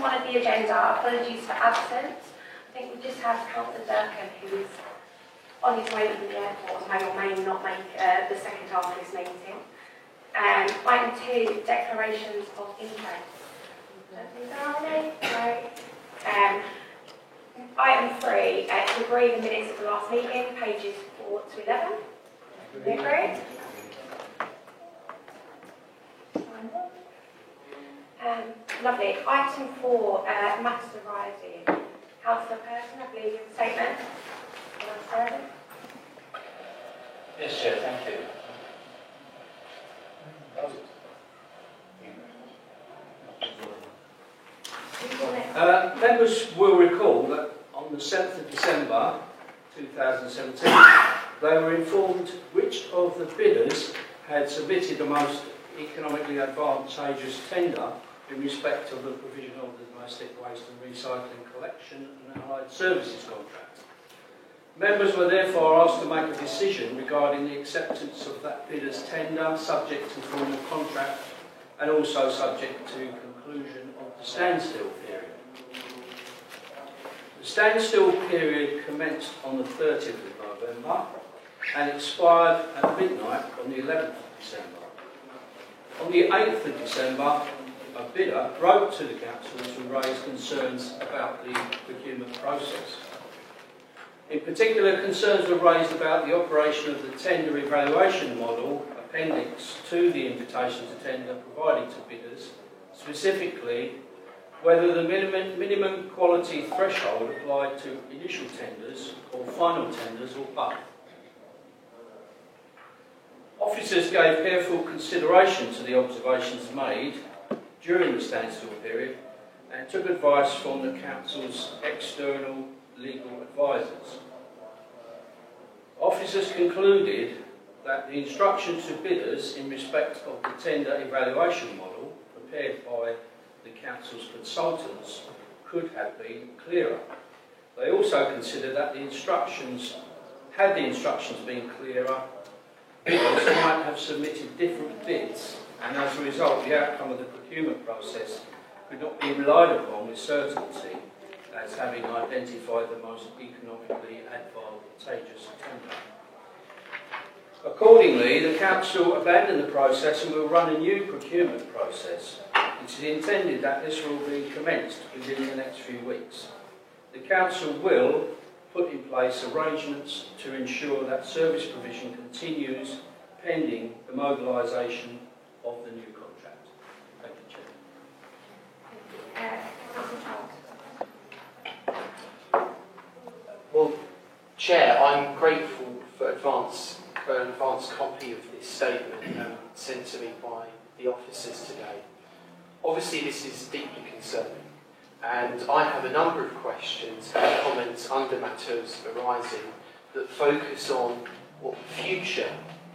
1 of the agenda, apologies for absence. I think we just have Councillor Durkan, who is on his way to the airport, may or may not make the second half of this meeting. Item 2, declarations of interest. Item 3, to agree the minutes of the last meeting, pages 4 to 11. Do you agree? Lovely. Item 4, matters arising. Councillor Person, I believe you have a statement. Yes, Chair, thank you. Members will recall that on the 7th of December 2017, they were informed which of the bidders had submitted the most economically advantageous tender in respect of the provision of the domestic waste and recycling collection and allied services contract. Members were therefore asked to make a decision regarding the acceptance of that bidder's tender, subject to formal contract and also subject to conclusion of the standstill period. The standstill period commenced on the 30th of November and expired at midnight on the 11th of December. On the 8th of December, a bidder wrote to the council to raise concerns about the procurement process. In particular, concerns were raised about the operation of the tender evaluation model appendix to the invitation to tender provided to bidders, specifically whether the minimum quality threshold applied to initial tenders or final tenders or both. Officers gave careful consideration to the observations made during the standstill period and took advice from the council's external legal advisors. Officers concluded that the instructions to bidders in respect of the tender evaluation model prepared by the council's consultants could have been clearer. They also considered that had the instructions been clearer, bidders might have submitted different bids, and as a result the outcome of the procurement process could not be relied upon with certainty as having identified the most economically advantageous tender. Accordingly, the council abandoned the process and will run a new procurement process. It is intended that this will be commenced within the next few weeks. The council will put in place arrangements to ensure that service provision continues pending the mobilisation of the new contract. Thank you, Chair. Well, Chair, I'm grateful for an advance copy of this statement sent to me by the officers today. Obviously, this is deeply concerning, and I have a number of questions and comments under matters arising that focus on what future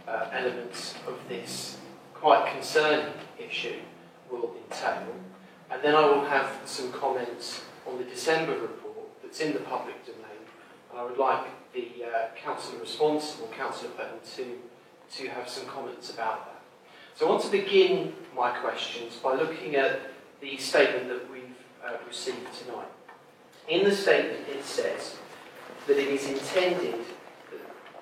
elements of this quite concerning issue will entail. And then I will have some comments on the December report that's in the public domain. And I would like the councillor responsible, Councillor Burton, to have some comments about that. So I want to begin my questions by looking at the statement that we've received tonight. In the statement it says that it is intended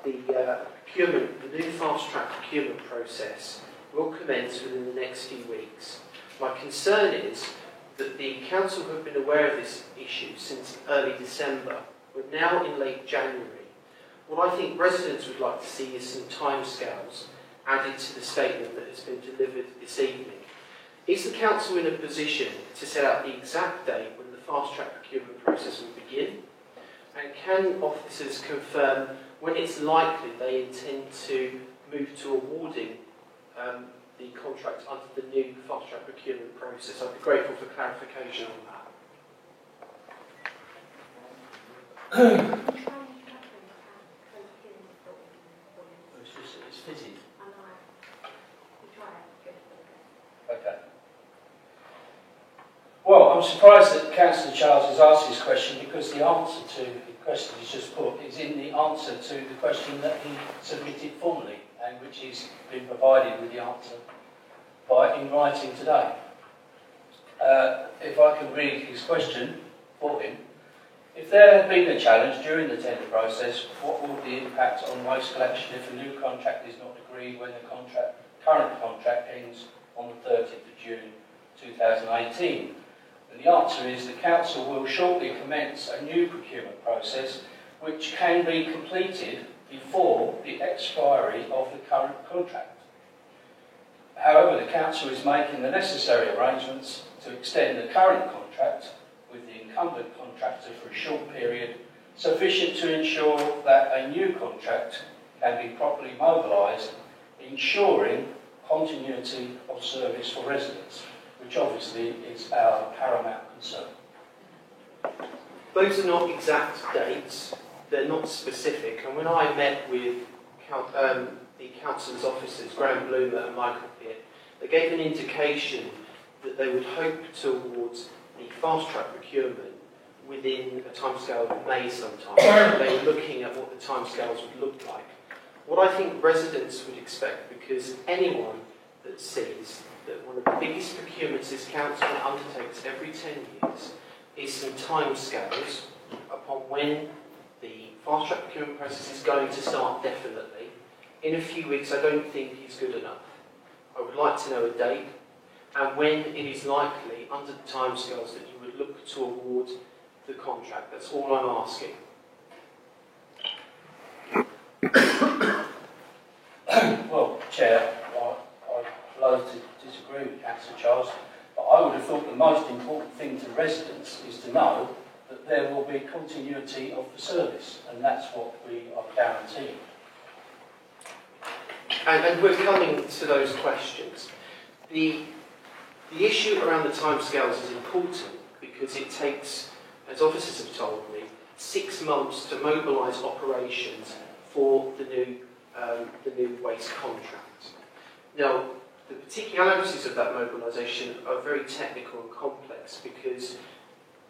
that the new fast-track procurement process will commence within the next few weeks. My concern is that the council have been aware of this issue since early December. We're now in late January. What I think residents would like to see is some timescales added to the statement that has been delivered this evening. Is the council in a position to set out the exact date when the fast-track procurement process will begin? And can officers confirm when it's likely they intend to move to awarding the contract under the new fast-track procurement process? I'd be grateful for clarification on that. It's fitted. Okay. Well, I'm surprised that Councillor Charles has asked this question, because the answer to the question he's just put is in the answer to the question that he submitted formally, and which he's been provided with the answer in writing today. If I can read his question for him. If there had been a challenge during the tender process, what would the impact on waste collection if a new contract is not agreed when the current contract ends on the 30th of June 2018? And the answer is the Council will shortly commence a new procurement process which can be completed before the expiry of the current contract. However, the Council is making the necessary arrangements to extend the current contract with the incumbent contractor for a short period, sufficient to ensure that a new contract can be properly mobilised, ensuring continuity of service for residents, which obviously is our paramount concern. Those are not exact dates, they're not specific, and when I met with the Council's officers, Graham Bloomer and Michael Pitt, they gave an indication that they would hope towards the fast-track procurement within a timescale of May sometime. They were looking at what the timescales would look like. What I think residents would expect, because anyone that sees that one of the biggest procurements this council undertakes every 10 years is some timescales upon when the fast-track procurement process is going to start definitely. In a few weeks, I don't think is good enough. I would like to know a date and when it is likely, under the timescales, that you would look to award the contract. That's all I'm asking. Well, Chair, I'd love to disagree with Councillor Charles, but I would have thought the most important thing to residents is to know that there will be continuity of the service, and that's what we are guaranteeing. And we're coming to those questions. The issue around the timescales is important because it takes, as officers have told me, 6 months to mobilise operations for the new waste contract. Now, the particularities of that mobilisation are very technical and complex because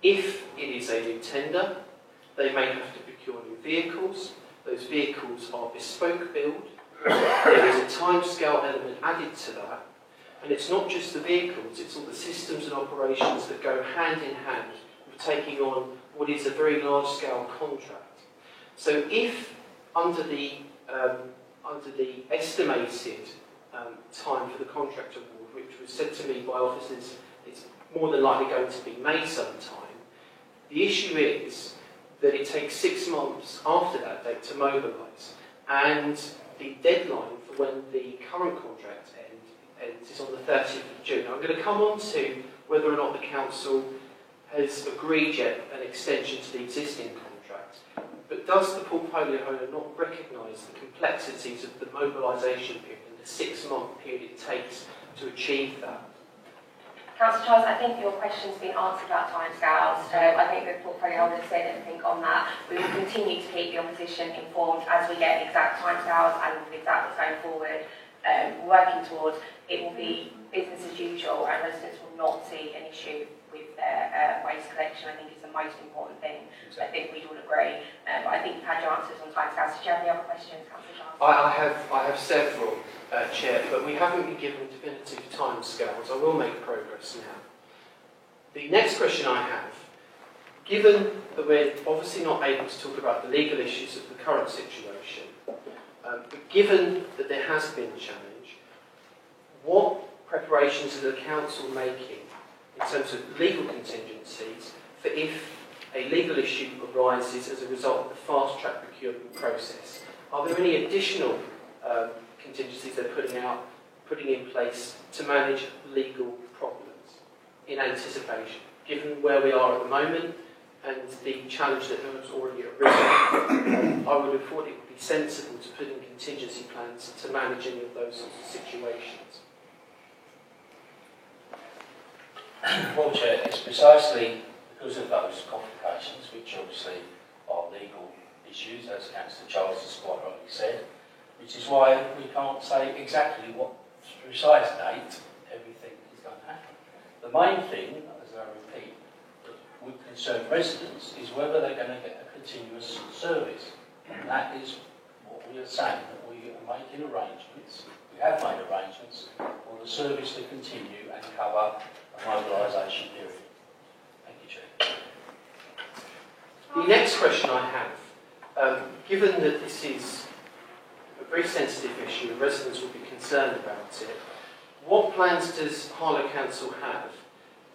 if it is a new tender, they may have to procure new vehicles. Those vehicles are bespoke build. There is a timescale element added to that. And it's not just the vehicles, it's all the systems and operations that go hand in hand with taking on what is a very large-scale contract. So if under the estimated time for the contract award, which was said to me by officers, it's more than likely going to be May sometime, the issue is that it takes 6 months after that date to mobilise, and the deadline for when the current contract ends is on the 30th of June. I'm going to come on to whether or not the Council has agreed yet an extension to the existing contract. But does the portfolio owner not recognise the complexities of the mobilisation period and the 6-month period it takes to achieve that? Councillor Charles, I think your question's been answered about timescales, so I think the portfolio holder said everything on that. We will continue to keep the opposition informed as we get exact timescales and exact what's going forward. Working towards it will be business as usual, and residents will not see an issue with their waste collection. I think it's the most important thing. Exactly. I think we'd all agree. But I think you've had your answers on timescales. Did you have any other questions, Councillor Charles? I have several, Chair, but we haven't been given definitive timescales. I will make progress now. The next question I have, given that we're obviously not able to talk about the legal issues of the current situation, but given that there has been a challenge, what preparations is the Council making in terms of legal contingencies for if a legal issue arises as a result of the fast-track procurement process? Are there any additional contingencies they're putting in place to manage legal problems in anticipation, given where we are at the moment and the challenge that has already arisen? I would have thought it would be sensible to put in contingency plans to manage any of those sorts of situations. Well, Chair, it's precisely because of those complications, which obviously are legal issues, as Councillor Charles has quite rightly said, which is why we can't say exactly what precise date everything is going to happen. The main thing, as I repeat, that would concern residents is whether they're going to get a continuous service. And that is what we are saying, that we are making arrangements, we have made arrangements for the service to continue and cover a mobilisation period. Thank you, Chair. The next question I have, given that this is a very sensitive issue and residents will be concerned about it, what plans does Harlow Council have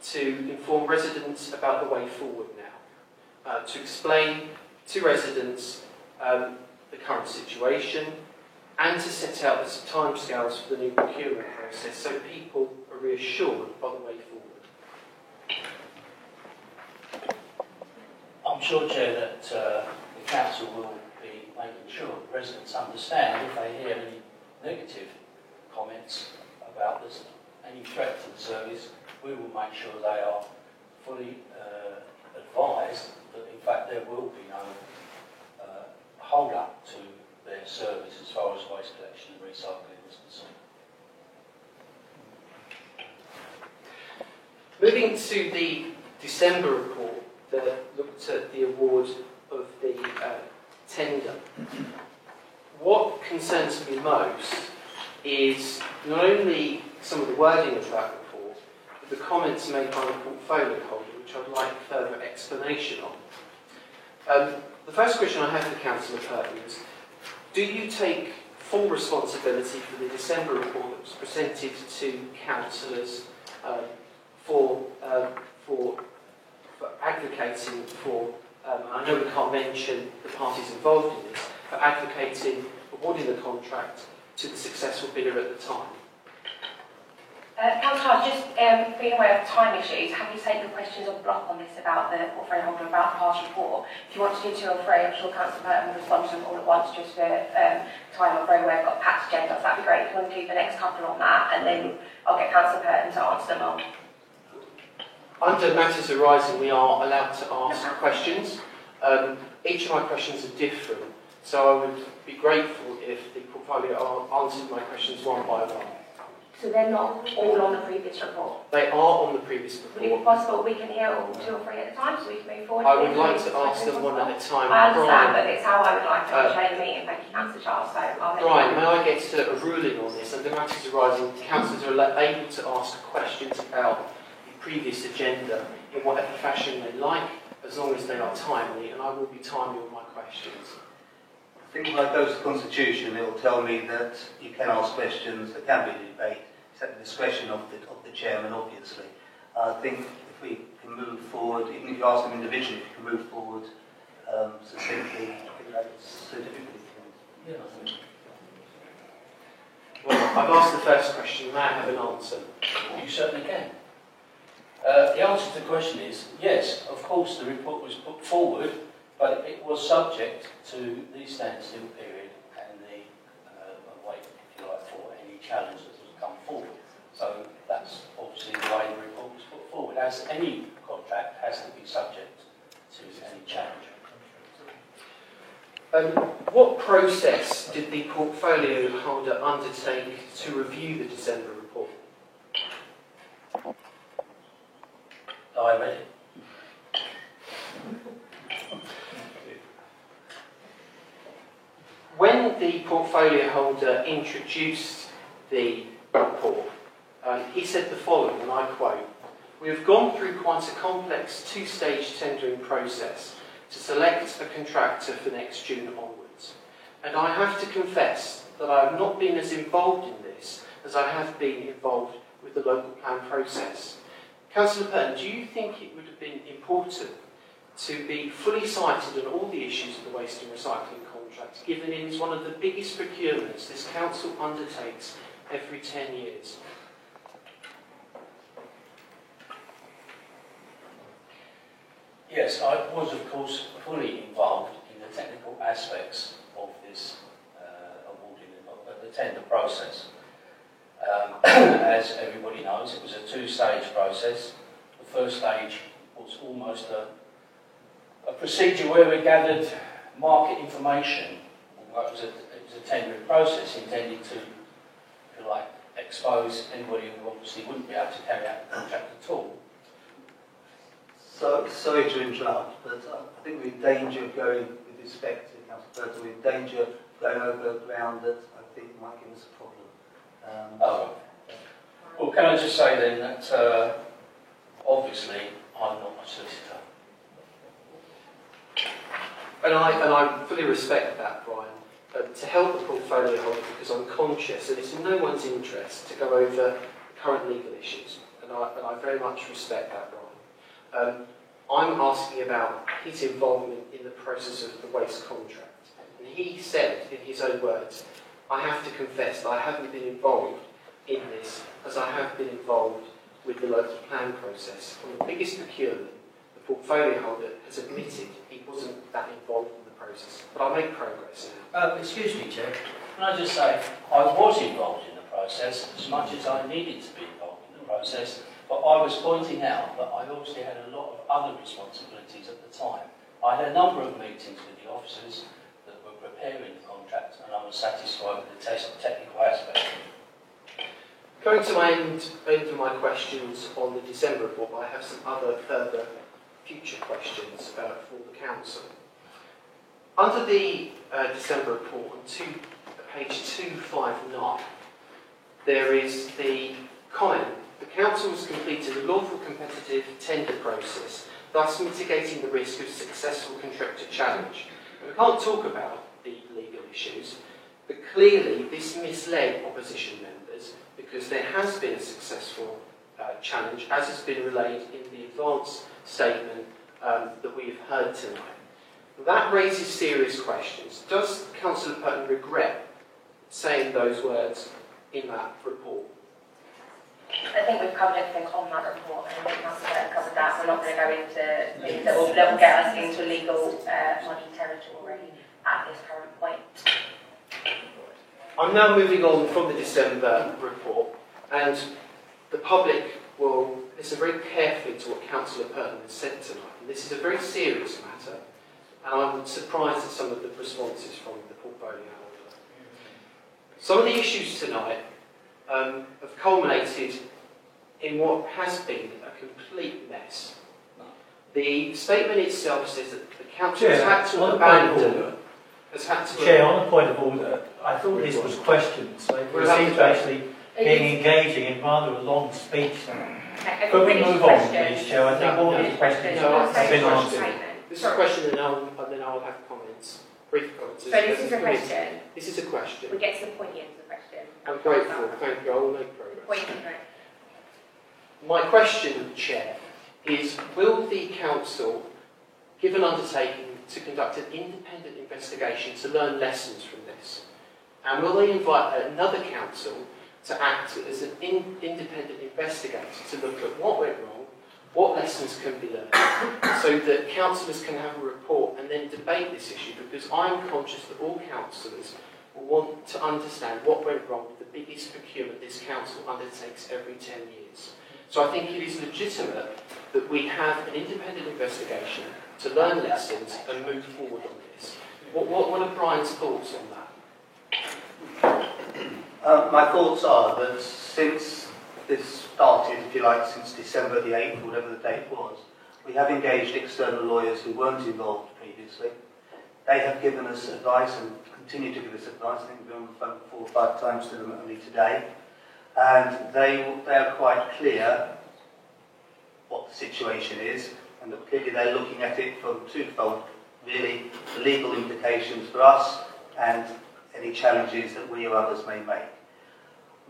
to inform residents about the way forward now? To explain to residents the current situation and to set out the timescales for the new procurement process so people are reassured by the way forward. I'm sure, Chair, that the Council will be making sure that residents understand if they hear any negative comments about this, any threat to the service, we will make sure they are fully advised that in fact there will be no hold up to their service as far as waste collection and recycling is concerned. Moving to the December report that looked at the award of the tender, what concerns me most is not only some of the wording of that report, but the comments made by the portfolio holder, which I'd like further explanation on. The first question I have for Councillor Purton is, do you take full responsibility for the December report that was presented to councillors for advocating for, I know we can't mention the parties involved in this, for advocating awarding the contract to the successful bidder at the time? Councillor, just being aware of time issues, have you taken questions on block on this about the portfolio holder, about the past report? If you want to do 2 or 3, I'm sure Councillor Burton will respond to them all at once just for time. I'm very aware I've got packed agendas. That'd be great if you want to do the next couple on that, and then I'll get Councillor Burton to answer them all. Under matters arising, we are allowed to ask questions. Each of my questions are different, so I would be grateful if the portfolio answered my questions one by one. So they're not all on the previous report? They are on the previous Would it be report. possible we can hear all 2 or 3 at a time so we can move forward? I would like to ask them one at a time. I understand, Brian, but it's how I would like to chair the meeting. Thank you, Councillor Charles. So I'll let Brian, you may know. I get a ruling on this? Under matters arising, councillors are able to ask questions about the previous agenda in whatever fashion they like, as long as they are timely, and I will be timely with my questions. I think when I go to the Constitution, it will tell me that you can ask questions, there can be a debate. It's at the discretion of the chairman, obviously. I think if we can move forward, even if you ask them individually, if you can move forward succinctly, I think that's so difficult. Yeah. Well, I've asked the first question, may I have an answer? You certainly can. The answer to the question is yes, of course the report was put forward, but it was subject to the standstill period and the wait, if you like, for any challenge that has come forward. So that's obviously the way the report was put forward, as any contract has to be subject to any challenge. What process did the portfolio holder undertake to review the December report? I read it. When the portfolio holder introduced the report, he said the following, and I quote, "We have gone through quite a complex 2-stage tendering process to select a contractor for next June onwards. And I have to confess that I have not been as involved in this as I have been involved with the local plan process." Councillor Purton, do you think it would have been important to be fully cited on all the issues of the waste and recycling contract, given it is one of the biggest procurements this council undertakes every 10 years? Yes, I was of course fully involved in the technical aspects of this awarding of the tender process. As everybody knows, it was a 2-stage process. The first stage was almost a procedure where we gathered market information. It was a tendering process intended to, if you like, expose anybody who obviously wouldn't be able to carry out the contract at all. So, sorry to interrupt, but I think we're in danger of going, with respect to Councillor Purton, we're in danger of going over ground that I think might give us a problem. Well, can I just say then that obviously I'm not a solicitor. And I fully respect that, Brian. To help the portfolio holder, because I'm conscious that it's in no one's interest to go over current legal issues, and I very much respect that, Brian. I'm asking about his involvement in the process of the waste contract. And he said, in his own words, I have to confess that I haven't been involved in this as I have been involved with the local plan process. On the biggest procurement, the portfolio holder has admitted he wasn't that involved in the process. But I make progress now. Excuse me, Chair. Can I just say, I was involved in the process as much as I needed to be involved in the process, but I was pointing out that I obviously had a lot of other responsibilities at the time. I had a number of meetings with the officers that were preparing the contract, and I was satisfied with the technical aspect. Going to end of my questions on the December report, but I have some other further future questions for the Council. Under the December report, on page 259, there is the comment: the Council has completed a lawful competitive tender process, thus mitigating the risk of successful contractor challenge. And we can't talk about the legal issues, but clearly this misled opposition members, because there has been a successful challenge, as has been relayed in the advance statement that we have heard tonight. That raises serious questions. Does Councillor Purton regret saying those words in that report? I think we've covered everything on that report, and I think Councillor covered that. We're not going to go into things that will get us into legal money territory at this current point. I'm now moving on from the December report, and the public will listen very carefully to what Councillor Purton has said tonight. And this is a very serious matter, and I'm surprised at some of the responses from the portfolio holder. Some of the issues tonight have culminated in what has been a complete mess. The statement itself says that the Council has had to abandon... Chair, on a point of order, I thought this was questions, so it seems to actually being engaging in rather a long speech now. Could we move on, please, Chair? I think all these questions have been answered. This is a question, and then I'll have comments, brief comments. So this is a question. This is a question. We get to the pointy end of the question. I'm grateful, thank you, I will make progress. Pointy end. My question, Chair, is will the Council give an undertaking to conduct an independent investigation to learn lessons from this? And will they invite another council to act as an independent investigator to look at what went wrong, what lessons can be learned, so that councillors can have a report and then debate this issue? Because I'm conscious that all councillors will want to understand what went wrong with the biggest procurement this council undertakes every 10 years. So I think it is legitimate that we have an independent investigation to learn lessons and move forward on this. What are Brian's thoughts on that? My thoughts are that since this started, if you like, since December the 8th, whatever the date was, we have engaged external lawyers who weren't involved previously. They have given us advice and continue to give us advice. I think we've been on the phone 4 or 5 times to them only today. And they are quite clear what the situation is, and that clearly they're looking at it from twofold, really, the legal implications for us and any challenges that we or others may make.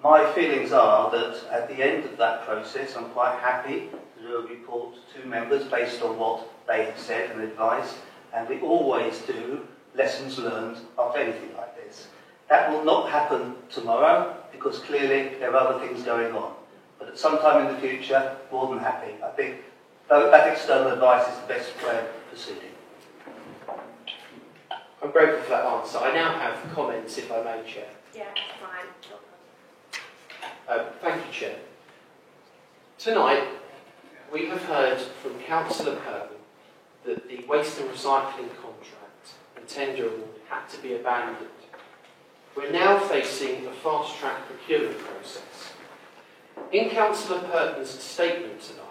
My feelings are that at the end of that process, I'm quite happy to do a report to members based on what they have said and advised, and we always do lessons learned after anything like this. That will not happen tomorrow, because clearly there are other things going on. But at some time in the future, more than happy. I think that external advice is the best way of proceeding. I'm grateful for that answer. I now have comments, if I may, Chair. Yeah, fine. Thank you, Chair. Tonight, we have heard from Councillor Purton that the waste and recycling contract and tender award had to be abandoned. We're now facing a fast-track procurement process. In Councillor Purton's statement tonight,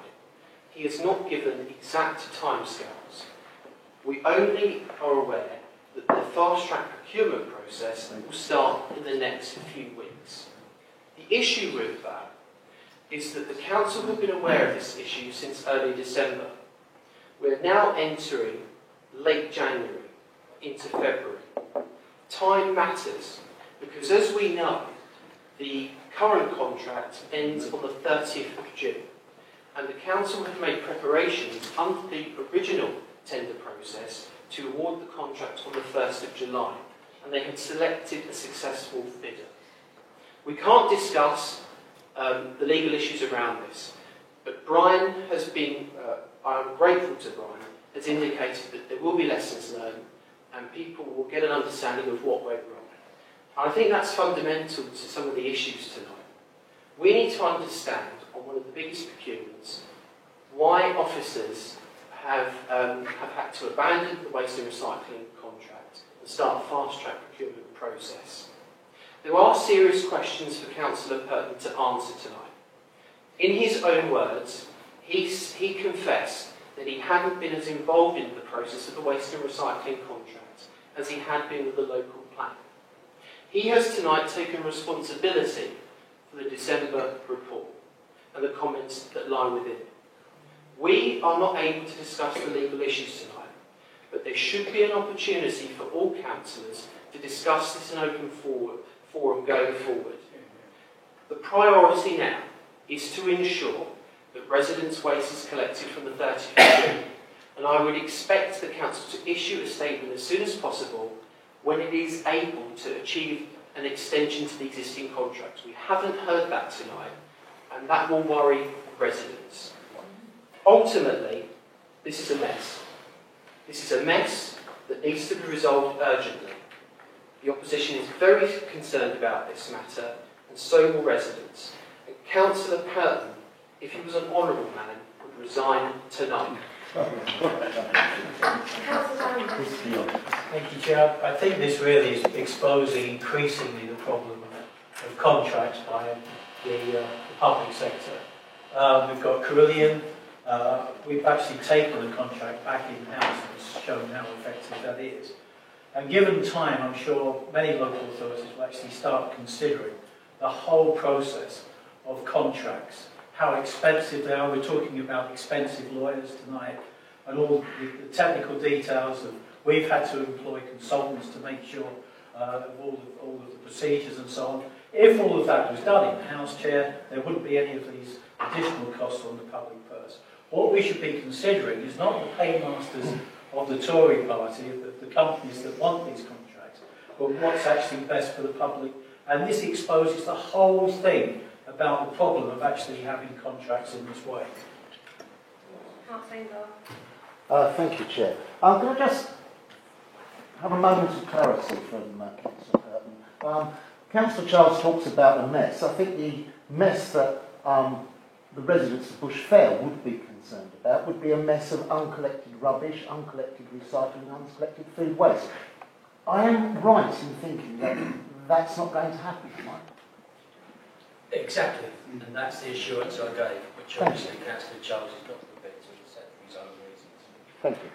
he has not given exact timescales. We only are aware that the fast-track procurement process will start in the next few weeks. The issue with that is that the council have been aware of this issue since early December. We're now entering late January into February. Time matters because, as we know, the current contract ends on the 30th of June, and the council have made preparations under the original tender process to award the contract on the 1st of July, and they had selected a successful bidder. We can't discuss the legal issues around this, but Brian has been, I'm grateful to Brian, has indicated that there will be lessons learned and people will get an understanding of what went wrong. And I think that's fundamental to some of the issues tonight. We need to understand, on one of the biggest procurements, why officers have had to abandon the waste and recycling contract and start a fast-track procurement process. There are serious questions for Councillor Purton to answer tonight. In his own words, he confessed that he hadn't been as involved in the process of the waste and recycling contract as he had been with the local plan. He has tonight taken responsibility for the December report and the comments that lie within it. We are not able to discuss the legal issues tonight, but there should be an opportunity for all councillors to discuss this in open forum going forward. The priority now is to ensure that residents' waste is collected from the 30th of June, and I would expect the council to issue a statement as soon as possible when it is able to achieve an extension to the existing contract. We haven't heard that tonight, and that will worry residents. Ultimately, this is a mess. This is a mess that needs to be resolved urgently. The opposition is very concerned about this matter, and so will residents. And Councillor Purton, if he was an honourable man, would resign tonight. Thank you, Chair. I think this really is exposing increasingly the problem of contracts by the public sector. We've got Carillion. We've actually taken the contract back in-house and shown how effective that is. And given time, I'm sure many local authorities will actually start considering the whole process of contracts, how expensive they are. We're talking about expensive lawyers tonight, and all the technical details of we've had to employ consultants to make sure of all of the procedures and so on. If all of that was done in-house, Chair, there wouldn't be any of these additional costs on the public purse. What we should be considering is not the paymasters of the Tory party, the companies that want these contracts, but what's actually best for the public. And this exposes the whole thing about the problem of actually having contracts in this way. Thank you, Chair. Can I just have a moment of clarity from Councillor Purton? Councillor Charles talks about a mess. I think the mess that the residents of Bush Fair would be concerned about would be a mess of uncollected rubbish, uncollected recycling, uncollected food waste. I am right in thinking that that's not going to happen, am I? Exactly, and that's the assurance I gave, which obviously Councillor Charles is not prepared to accept for his own reasons. Thank you.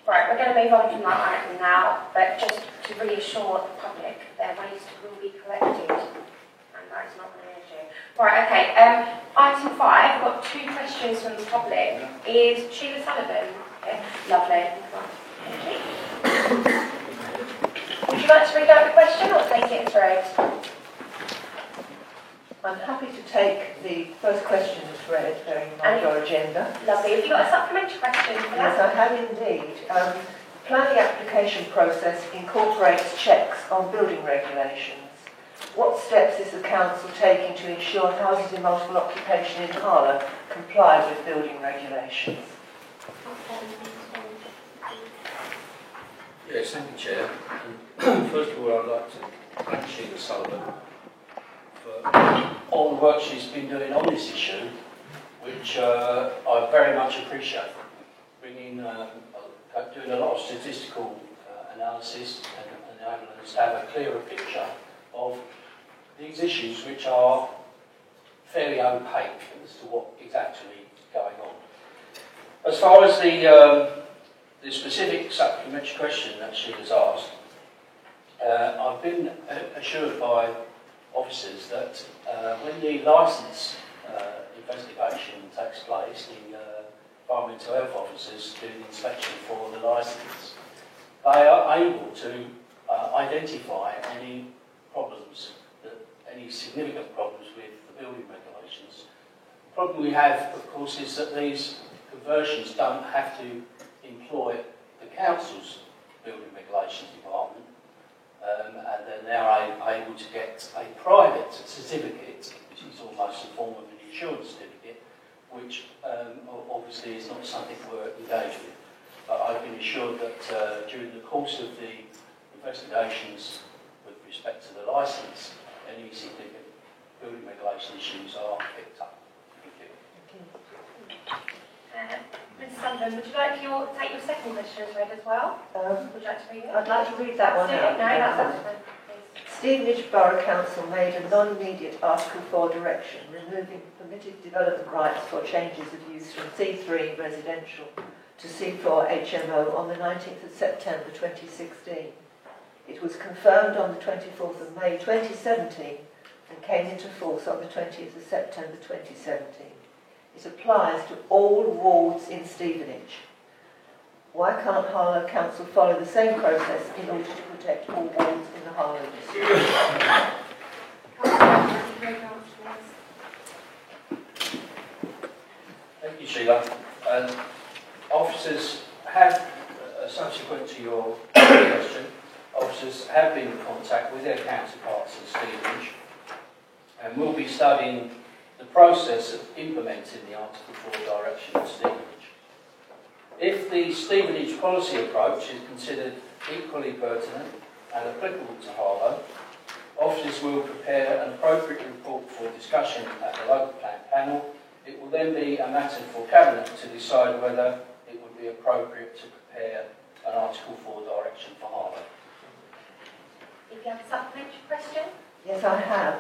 Right, we're going to move on from that item now, but just to reassure the public, their waste will be collected, and that is not an issue. Right, okay, item 5, I've got 2 questions from the public. Is Sheila Sullivan here? Lovely. Thank you. Would you like to read out the question or take it as read? I'm happy to take the first question as read, bearing in mind your agenda. Lovely. Have you got a supplementary question for that? Yes, I have indeed. Planning application process incorporates checks on building regulations. What steps is the council taking to ensure houses in multiple occupation in Harlow comply with building regulations? Yes, thank you, Chair. And first of all, I'd like to thank Sheila Sullivan for all the work she's been doing on this issue, which I very much appreciate. Doing a lot of statistical analysis and enabling us to have a clearer picture of these issues, which are fairly opaque as to what is actually going on. As far as the specific supplementary question that she has asked, I've been assured by officers that when the licence investigation takes place, the environmental health officers do the inspection for the licence. They are able to identify any problems, any significant problems with the building regulations. The problem we have, of course, is that these conversions don't have to employ the council's building regulations department, and they're now able to get a private certificate, which is almost a form of an insurance certificate, which obviously is not something we're engaged with. But I've been assured that during the course of the investigations with respect to the licence, any significant building regulation issues are picked up. Thank you. Ms Sullivan, would you like to take your second question as read as well? Would you like to read it? I'd like to read that one out. No, that's absolutely fine. Stevenage Borough Council made a non-immediate Article 4 direction removing permitted development rights for changes of use from C3 residential to C4 HMO on the 19th of September 2016. It was confirmed on the 24th of May 2017 and came into force on the 20th of September 2017. It applies to all wards in Stevenage. Why can't Harlow Council follow the same process in order to protect all wards in the Harlow district? Thank you, Sheila. Officers have, subsequent to your question, officers have been in contact with their counterparts in Stevenage and will be studying the process of implementing the Article 4 direction in Stevenage. If the Stevenage policy approach is considered equally pertinent and applicable to Harlow, officers will prepare an appropriate report for discussion at the local plan panel. It will then be a matter for Cabinet to decide whether it would be appropriate to prepare an Article 4 direction for Harlow. If you have a supplementary question? Yes, I have.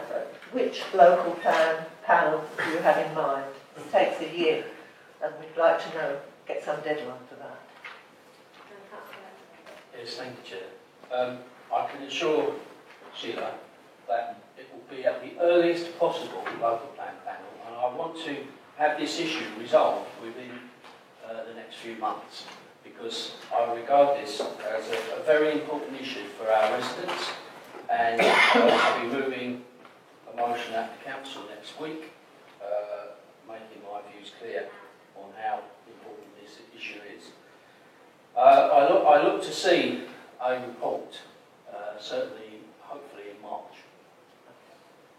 Which local plan panel do you have in mind? It takes a year, and we'd like to know, get some deadline for that. Yes, thank you, Chair. I can assure Sheila that it will be at the earliest possible local plan panel, and I want to have this issue resolved within the next few months, because I regard this as a very important issue for our residents, and I'll be moving a motion at the council next week, making my views clear on how important this issue is. I look to see a report, certainly, hopefully in March.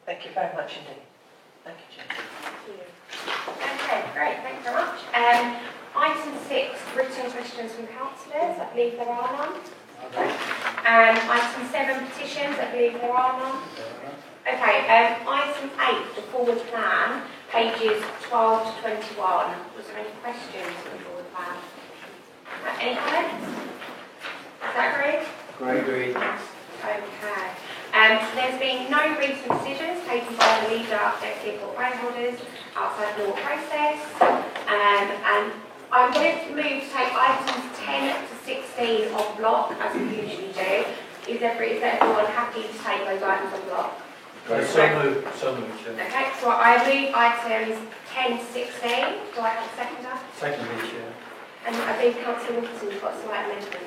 Thank you very much indeed. Thank you, Chair. Thank you. Okay, great, thanks very much. Item 6, written questions from councillors. I believe there are none. Item 7, petitions. I believe there are none. Okay, item 8, the forward plan, pages 12 to 21. Was there any questions on the forward plan? Any comments? Is that agreed? Agreed. Okay. There's been no recent decisions taken by the leader, executive or grant holders outside the law process. And I'm going to move to take items 10 to 16 on block, as we usually do. Is everyone happy to take those items on block? So moved, Chair. Okay, so I move items 10 to 16. Do I have a seconder? Secondly, Chair. And I believe Councillor Wilkinson's got a slight amendment.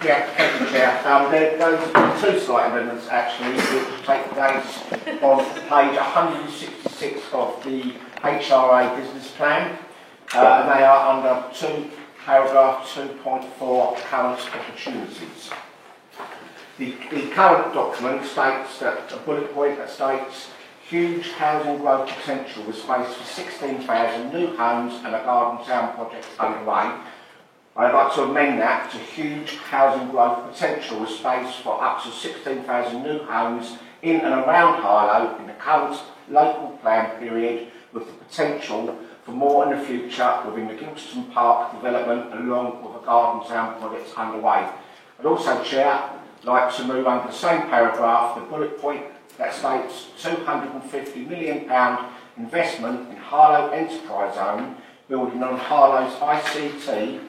Yeah, thank you, Chair. There's two slight amendments actually, which take place on page 166 of the HRA business plan, and they are under paragraph 2.4, current opportunities. The current document states that a bullet point that states huge housing growth potential with space for 16,000 new homes and a garden town project underway. I'd like to amend that to huge housing growth potential with space for up to 16,000 new homes in and around Harlow in the current local plan period, with the potential for more in the future within the Gilston Park development along with a garden town project underway. I'd also, Chair, like to move under the same paragraph the bullet point that states £250 million investment in Harlow Enterprise Zone, building on Harlow's ICT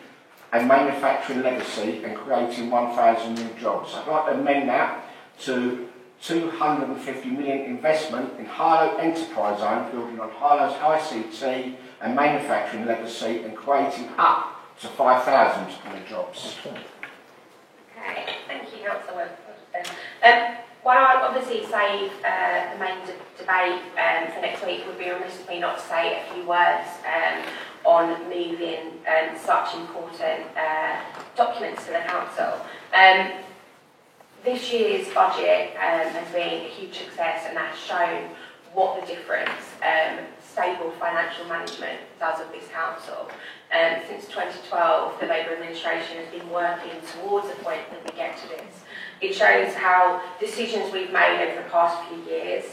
and manufacturing legacy and creating 1,000 new jobs. I'd like to amend that to 250 million investment in Harlow Enterprise Zone, building on Harlow's ICT and manufacturing legacy and creating up to 5,000 new jobs. Okay, thank you, Councillor. While I'd obviously save the main debate for next week, it would be remiss of me not to say a few words on moving such important documents to the Council. This year's budget has been a huge success and has shown what the difference stable financial management does of this Council. Since 2012, the Labour administration has been working towards the point that we get to this. It shows how decisions we've made over the past few years,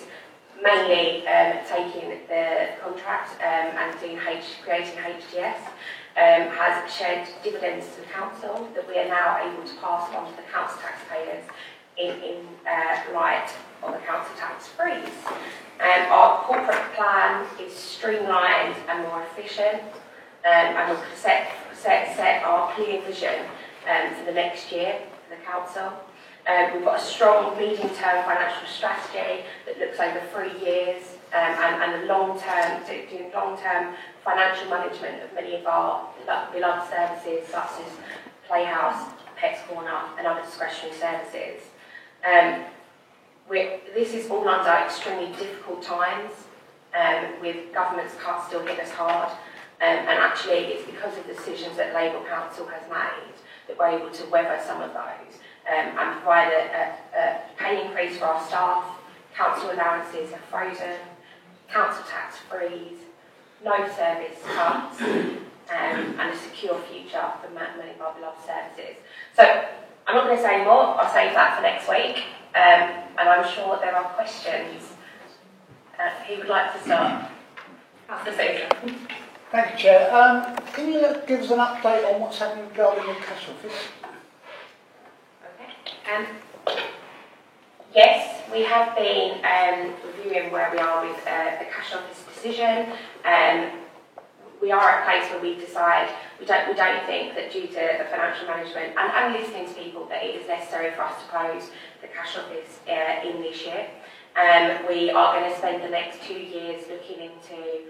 mainly taking the contract and creating HTS, has shed dividends to the Council that we are now able to pass on to the Council taxpayers in light of the Council tax freeze. Our corporate plan is streamlined and more efficient, and we'll set our clear vision for the next year for the Council. We've got a strong medium-term financial strategy that looks over 3 years and the long-term financial management of many of our beloved services such as Playhouse, Pets Corner and other discretionary services. This is all under extremely difficult times with government's cuts still hit us hard and actually it's because of the decisions that Labour Council has made that we're able to weather some of those. And provide a pay increase for our staff, council allowances are frozen, council tax freeze, no service cuts, and a secure future for many of our beloved services. So I'm not going to say any more, I'll save that for next week, and I'm sure there are questions. Who would like to start? Councillor Susan. Thank you, Chair. Can you give us an update on what's happening regarding the cash office? Yes, we have been reviewing where we are with the cash office decision. We are at a place where we decide we don't think that due to the financial management and listening to people that it is necessary for us to close the cash office in this year. We are going to spend the next 2 years looking into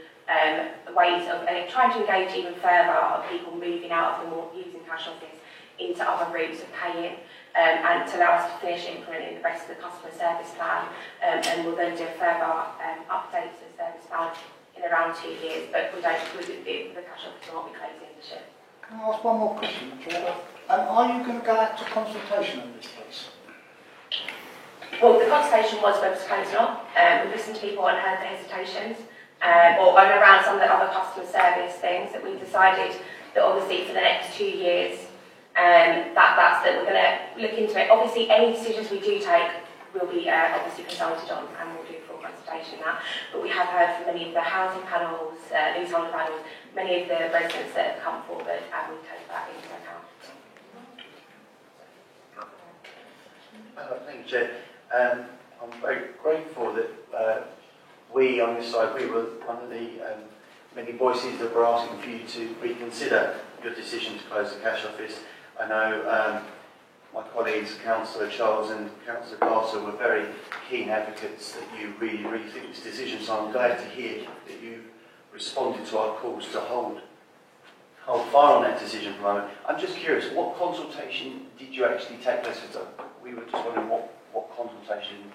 ways of trying to engage even further of people moving out of the more using cash office into other routes of paying. And to allow us to finish implementing the rest of the customer service plan, and we'll then do a further update to the service plan in around 2 years. But the cash office will not be closing this year. Can I ask one more question, Chair? Are you going to go out to consultation on this, please? Well, the consultation was whether to close or not. We listened to people and heard the hesitations, or around some of the other customer service things that we decided that obviously for the next 2 years. That's that we're going to look into it. Obviously, any decisions we do take will be obviously consulted on, and we'll do full consultation now. But we have heard from many of the housing panels, leaseholder panels, many of the residents that have come forward, and we take that into account. Thank you, Chair. I'm very grateful that we on this side, we were one of the many voices that were asking for you to reconsider your decision to close the cash office. I know my colleagues, Councillor Charles and Councillor Castle, were very keen advocates that you really rethink this decision, so I'm glad to hear that you responded to our calls to hold fire on that decision for a moment. I'm just curious, what consultation did you actually take place with? We were just wondering what consultation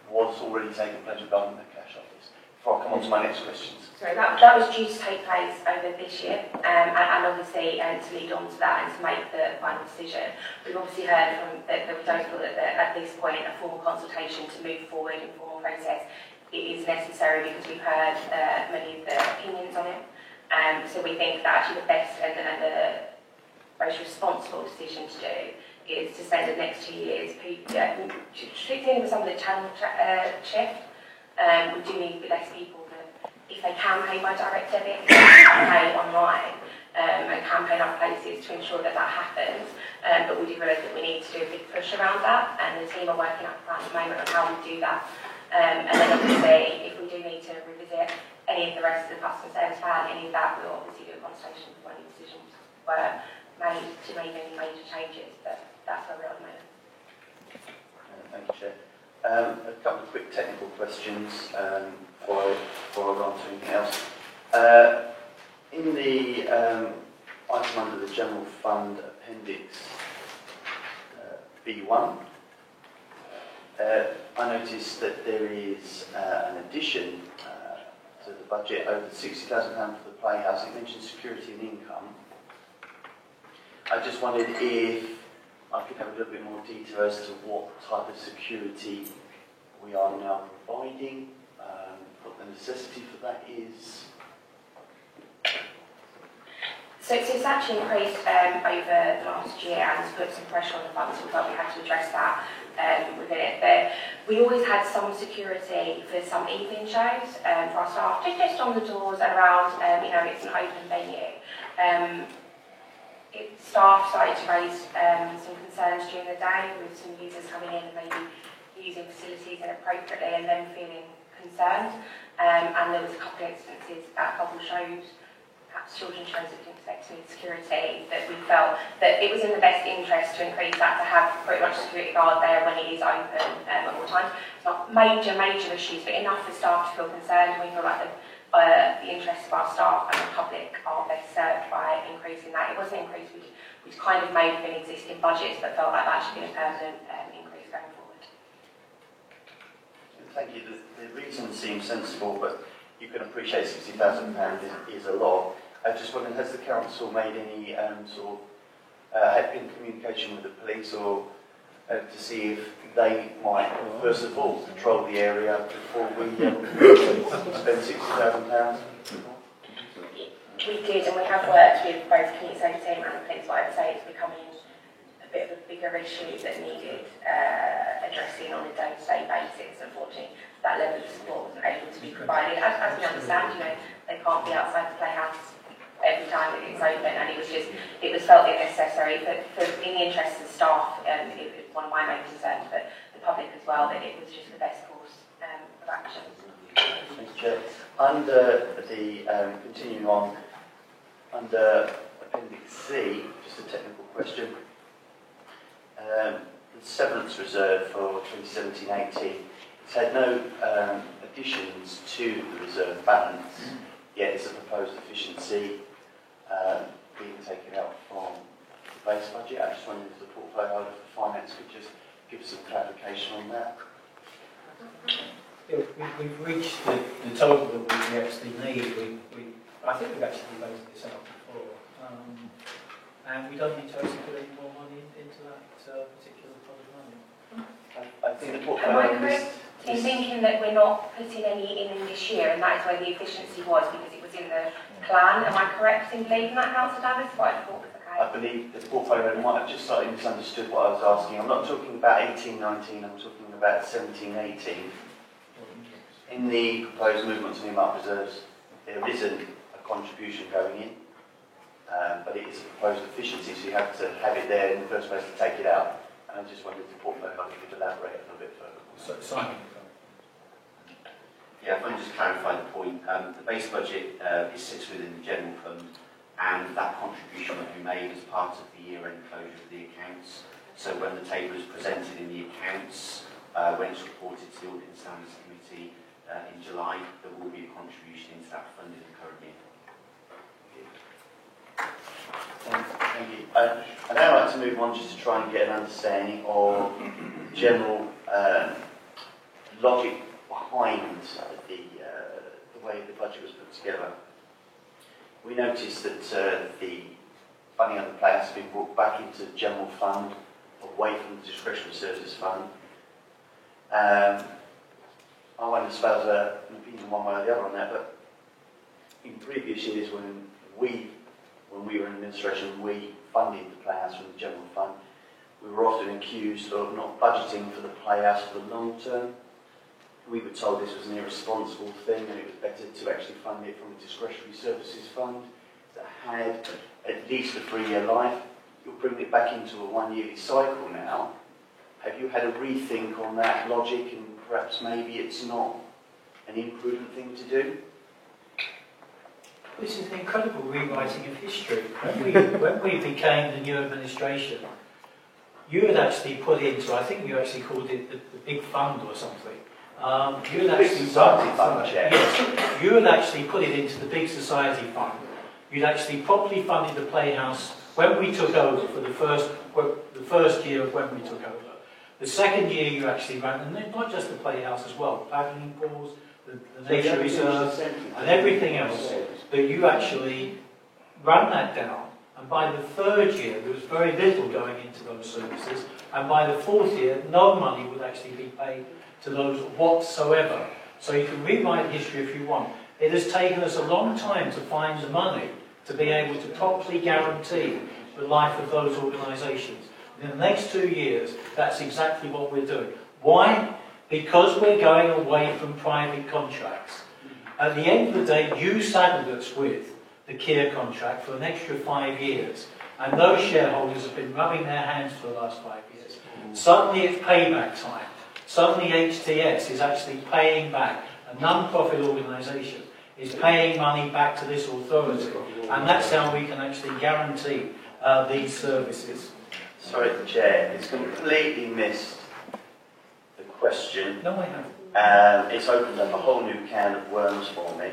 was already taking place regarding the cash office, before I come on to my next questions. Sorry, that was due to take place over this year, and obviously to lead on to that and to make the final decision. We've obviously heard from that we don't feel that at this point a formal consultation to move forward in formal process it is necessary because we've heard many of the opinions on it. So we think that actually the best and the most responsible decision to do is to spend the next 2 years shooting with some of the channel shift. We do need a bit less people that, if they can pay by direct debit, can pay online and can pay in other places to ensure that happens. But we do realise that we need to do a big push around that, and the team are working up at the moment on how we do that. And then obviously, if we do need to revisit any of the rest of the customer service plan, any of that, we'll obviously do a consultation before any decisions were made to make any major changes. But that's where we are at the moment. Thank you, Chair. A couple of quick technical questions before I go on to anything else. In the item under the General Fund Appendix B1, I noticed that there is an addition to the budget over the £60,000 for the playhouse. It mentions security and income. I just wondered if I could have a little bit more detail as to what type of security we are now providing, what the necessity for that is. So it's actually increased over the last year and has put some pressure on the funds, so we felt we had to address that within it. But we always had some security for some evening shows for our staff, just on the doors and around, it's an open venue. Staff started to raise some concerns during the day with some users coming in and maybe using facilities inappropriately and then feeling concerned. And there was a couple of instances at a couple of shows, perhaps children's shows that didn't expect to need security, that we felt that it was in the best interest to increase that, to have pretty much a security guard there when it is open at all times. It's not major issues, but enough for staff to feel concerned. We feel like the interests of our staff and the public are best served by increasing that. It was an increase which kind of made within existing budgets, but felt like that should be a permanent increase going forward. Thank you. The reason seems sensible, but you can appreciate £60,000 is a lot. I just wondering, has the council made any sort of had in communication with the police or to see if they might first of all patrol the area before we spend £60,000? We did, and we have worked with both community safety team and the police, but I'd say it's becoming a bit of a bigger issue that needed addressing on a day-to-day basis. Unfortunately, that level of support wasn't able to be provided. As we understand, they can't be outside the playhouse every time that it's open, and it was felt necessary for in the interests of staff. It was one of my main concerns, but the public as well, that it was just the best course of action. Thank you, Chair. Under the continuing on, under Appendix C, just a technical question. The severance reserve for 2017-18, it's had no additions to the reserve balance, yet it's a proposed efficiency being taken out from the base budget. I just wondered if the portfolio for finance could just give us some clarification on that. Yeah, we've reached the total that we actually need. I think we've actually debated this out before. And we don't need to actually put any more money into that particular pot of money. I think the Am portfolio I correct in thinking that we're not putting any in this year, and that is where the efficiency was, because it was in the plan? Am I correct in believing that, Councillor Davis? What I thought was okay. I believe the portfolio might have just slightly misunderstood what I was asking. I'm not talking about 18-19, I'm talking about 17-18. In the proposed movements and earmark reserves, there isn't a contribution going in, but it is a proposed efficiency, so you have to have it there in the first place to take it out. And I just wondered if the portfolio could elaborate a little bit further. So, Simon. Yeah, if I can just clarify the point, the base budget sits within the general fund, and that contribution will be made as part of the year-end closure of the accounts. So when the table is presented in the accounts, when it's reported to the Audit and Standards Committee in July, there will be a contribution into that fund in the current year. Thank you. I'd now like to move on just to try and get an understanding of general logic behind the way the budget was put together. We noticed that the funding of the playhouse has been brought back into the general fund, away from the discretionary services fund. I won't espouse an opinion one way or the other on that, but in previous years when we were in administration, we funded the playhouse from the general fund. We were often accused of not budgeting for the playhouse for the long term. We were told this was an irresponsible thing and it was better to actually fund it from a discretionary services fund that had at least a 3-year life. You're bringing it back into a 1-yearly cycle now. Have you had a rethink on that logic, and perhaps maybe it's not an imprudent thing to do? This is an incredible rewriting of history. When we became the new administration, you had actually put into, I think you actually called it the big fund or something. You had Big actually Society Fund, Chair. Yes, you had actually put it into the Big Society Fund. You'd actually properly funded the Playhouse when we took over for the first year of when we took over. The second year you actually ran, and then not just the Playhouse as well, paddling pools, the nature reserve, and everything else, that you actually ran that down. And by the third year, there was very little going into those services, and by the fourth year, no money would actually be paid to those whatsoever. So you can rewrite history if you want. It has taken us a long time to find the money to be able to properly guarantee the life of those organisations. In the next 2 years, that's exactly what we're doing. Why? Because we're going away from private contracts. At the end of the day, you saddled us with the Kier contract for an extra 5 years, and those shareholders have been rubbing their hands for the last 5 years. Suddenly it's payback time. Suddenly HTS is actually paying back. A non-profit organisation is paying money back to this authority, and that's how we can actually guarantee these services. Sorry, Chair, it's completely missed the question. No, I haven't. It's opened up a whole new can of worms for me.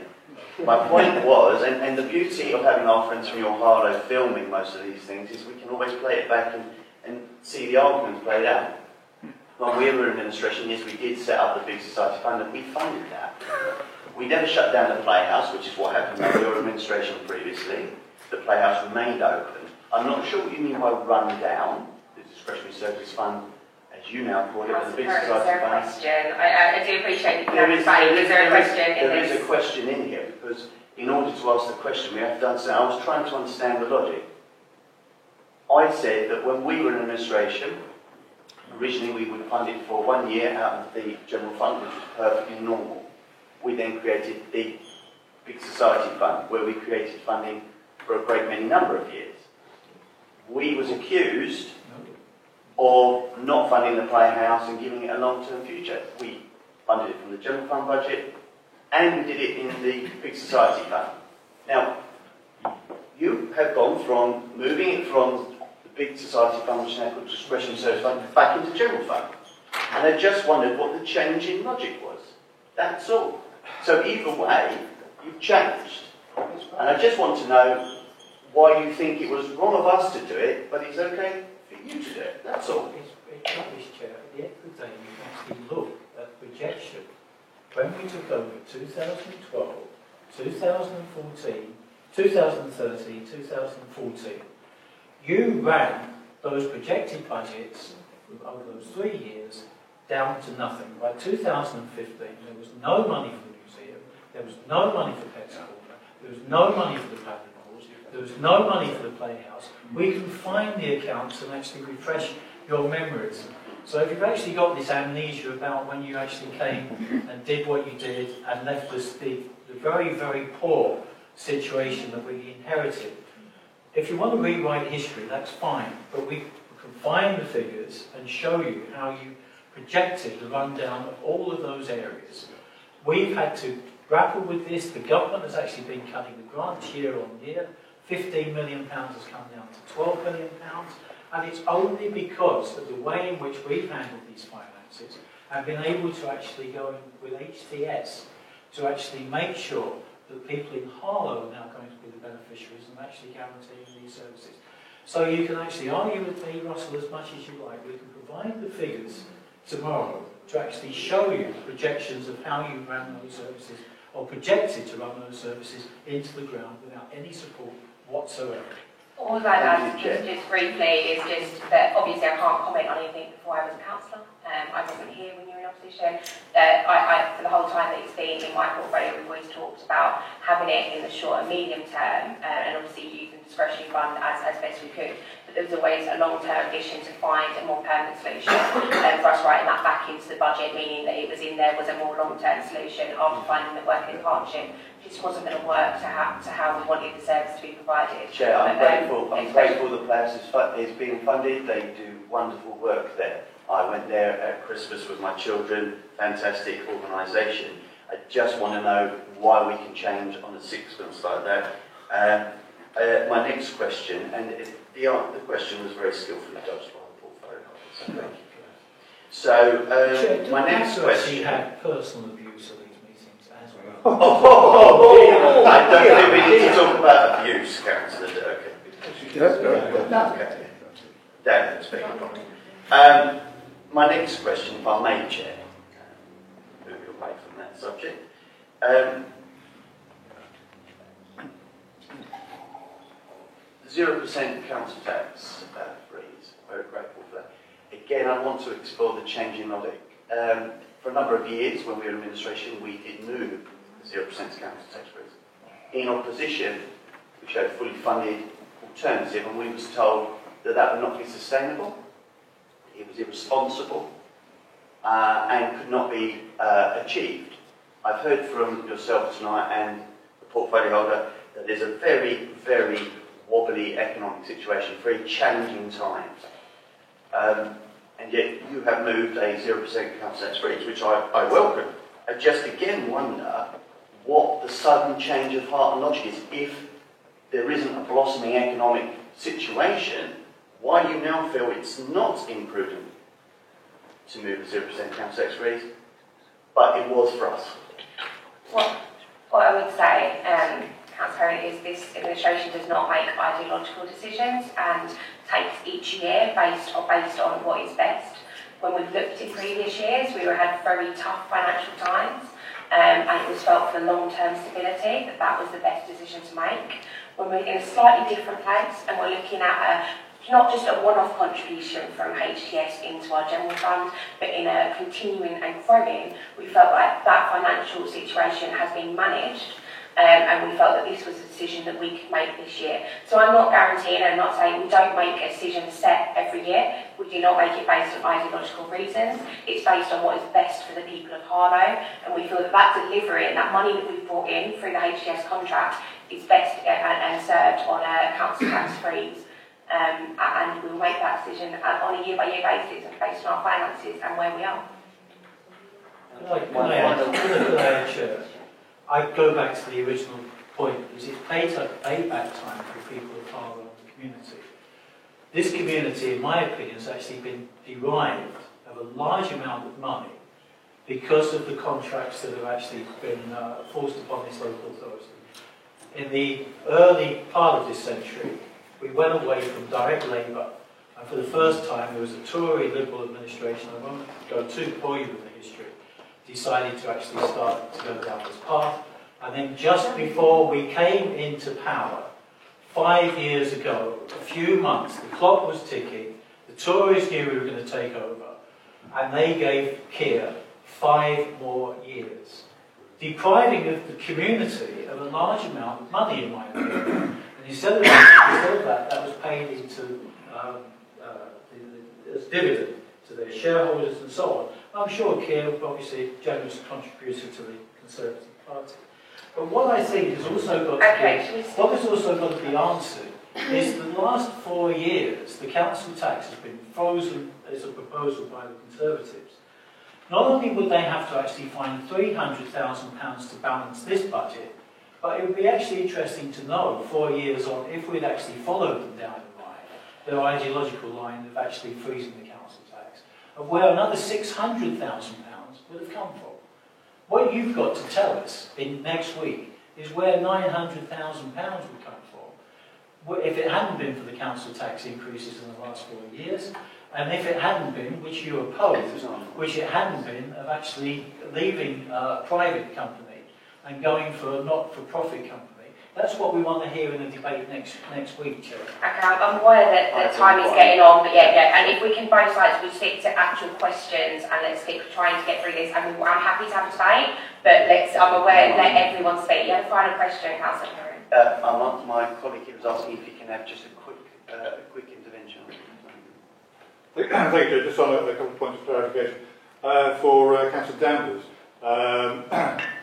My point was, and the beauty of having our friends from your Harlow filming most of these things is we can always play it back and see the arguments played out. When we were in administration, yes, we did set up the Big Society Fund and we funded that. We never shut down the Playhouse, which is what happened when we were in administration previously. The Playhouse remained open. I'm not sure what you mean by run down the discretionary service fund, as you now call it, the Big Society Fund. Is there a question? I do appreciate that you have Is there a question in this? this? There is a question in here, because in order to ask the question, we have to understand. I was trying to understand the logic. I said that when we were in administration, originally we would fund it for 1 year out of the general fund, which was perfectly normal. We then created the Big Society Fund, where we created funding for a great many number of years. We was accused of not funding the Playhouse and giving it a long-term future. We funded it from the general fund budget, and we did it in the Big Society Fund. Now, you have gone from moving it from the Big Society Fund, which is now called Discretionary Service Fund, back into general fund. And I just wondered what the change in logic was. That's all. So either way, you've changed. And I just want to know why you think it was wrong of us to do it, but it's okay for you to do it. That's all. It's rubbish, Chair. At the end of the day, you can actually look at projection. When we took over 2012, 2014, 2013, 2014, you ran those projected budgets over those 3 years down to nothing. By 2015, there was no money for the museum, there was no money for Pets Corner, there was no money for the paddling halls, there was no money for the Playhouse. We can find the accounts and actually refresh your memories. So if you've actually got this amnesia about when you actually came and did what you did and left us the very, very poor situation that we inherited, if you want to rewrite history, that's fine, but we can find the figures and show you how you projected the rundown of all of those areas. We've had to grapple with this. The government has actually been cutting the grants year on year. £15 million has come down to £12 million. And it's only because of the way in which we've handled these finances and been able to actually go in with HTS to actually make sure that people in Harlow are now going to be the beneficiaries and actually guaranteeing these services. So you can actually argue with me, Russell, as much as you like. We can provide the figures tomorrow to actually show you the projections of how you ran those services or projected to run those services into the ground without any support whatsoever. All I'd add, just briefly, is just that obviously I can't comment on anything before I was a councillor. I wasn't here when you were in opposition. For the whole time that it's been in my portfolio, we've always talked about having it in the short and medium term, and obviously using the discretionary fund as best we could. But there was always a long-term vision to find a more permanent solution for us writing that back into the budget, meaning that it was in there was a more long-term solution after finding that working in partnership just wasn't going to work to how we wanted the service to be provided. Chair, I'm grateful the Playhouse is being funded. They do wonderful work there. I went there at Christmas with my children. Fantastic organisation. I just want to know why we can change on a sixpence like that. My next question, and the question was very skillfully judged by the portfolio So, my next Actually, question. had personal abuse of these meetings as well. I don't think we need to talk about abuse, Councillor Durkin. Okay. Dan, speaking point. My next question, if I may, Chair, moving away from that subject. 0% council tax freeze. Very grateful for that. Again, I want to explore the change in logic. For a number of years, when we were in administration, we did move the 0% council tax freeze. In opposition, we showed a fully funded alternative, and we was told that that would not be sustainable, it was irresponsible, and could not be achieved. I've heard from yourself tonight and the portfolio holder that there's a very, very wobbly economic situation, very challenging times. And yet you have moved a 0% council tax freeze, which I welcome. I just again wonder what the sudden change of heart and logic is. If there isn't a blossoming economic situation, why you now feel it's not imprudent to move a 0% council tax freeze, but it was for us. What I would say, Councillor, is this administration does not make ideological decisions and takes each year based on what is best. When we've looked at previous years, we had very tough financial times, and it was felt for the long-term stability that was the best decision to make. When we're in a slightly different place and we're looking at not just a one-off contribution from HTS into our general fund, but in a continuing and growing, we felt like that financial situation has been managed, and we felt that this was a decision that we could make this year. So I'm not guaranteeing, and I'm not saying we don't make a decision set every year. We do not make it based on ideological reasons. It's based on what is best for the people of Harlow, and we feel that that delivery and that money that we've brought in through the HTS contract is best and served on a council tax freeze. And we'll make that decision on a year-by-year basis and based on our finances and where we are. I go back to the original point, is it's payback time for people of Harlow and the community. This community, in my opinion, has actually been derived of a large amount of money because of the contracts that have actually been forced upon this local authority. In the early part of this century, we went away from direct labour, and for the first time there was a Tory Liberal administration, I won't go too bore you with the history, decided to actually start to go down this path. And then just before we came into power, 5 years ago, a few months, the clock was ticking, the Tories knew we were going to take over, and they gave Keir 5 more years, depriving of the community of a large amount of money, in my opinion. And instead of that, that was paid into as dividend to their shareholders and so on. I'm sure Keir was obviously a generous contributor to the Conservative Party. But what I think has also got to be answered is the last 4 years the council tax has been frozen as a proposal by the Conservatives. Not only would they have to actually find £300,000 to balance this budget, but it would be actually interesting to know 4 years on if we'd actually followed them down the line, their ideological line of actually freezing the council tax, of where another £600,000 would have come from. What you've got to tell us in next week is where £900,000 would come from. If it hadn't been for the council tax increases in the last 4 years, and if it hadn't been, which you opposed, which it hadn't been, of actually leaving a private company and going for a not-for-profit company. That's what we want to hear in the debate next week, Chair. Okay, I'm aware that time is getting on, but yeah, and if we can both sides, we stick to actual questions and let's stick trying to get through this. I mean, I'm happy to have a debate, but I'm aware, let everyone speak. You have a final question, Councillor Perrin. My colleague was asking if he can have just a quick intervention. Thank you. Just on a couple of points of clarification. For Councillor Danvers,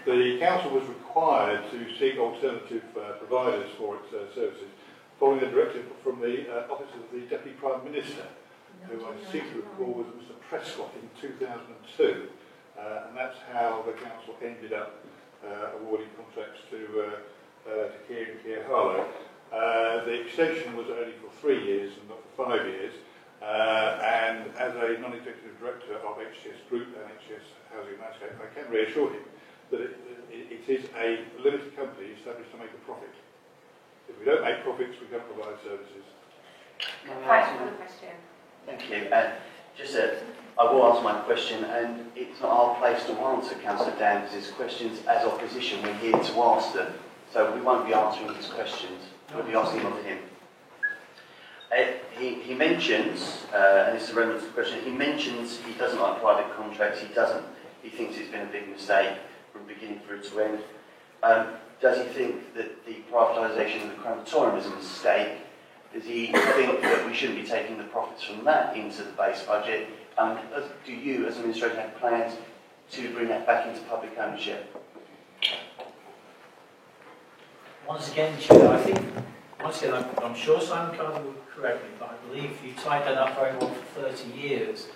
the council was required to seek alternative providers for its services, following the directive from the Office of the Deputy Prime Minister, who I seem to recall was Mr Prescott in 2002, and that's how the council ended up awarding contracts to Keir and Keir Harlow. The extension was only for 3 years and not for 5 years, And as a non-executive director of HCS Group and HCS Housing and Landscape, I can reassure him that it is a limited company established to make a profit. If we don't make profits, we can't provide services. Question. Thank you. I will ask my question, and it's not our place to answer Councillor Danvers' questions. As opposition, we're here to ask them. So we won't be answering his questions. We'll be asking of him. He mentions, and this is a relevant question, he mentions he doesn't like private contracts. He thinks it's been a big mistake from beginning through to end. Does he think that the privatisation of the crematorium is a mistake? Does he think that we shouldn't be taking the profits from that into the base budget? Do you, as administration, have plans to bring that back into public ownership? Once again, Chair, I'm sure Simon Carter will correct me, but I believe you tied that up very well for 30 years.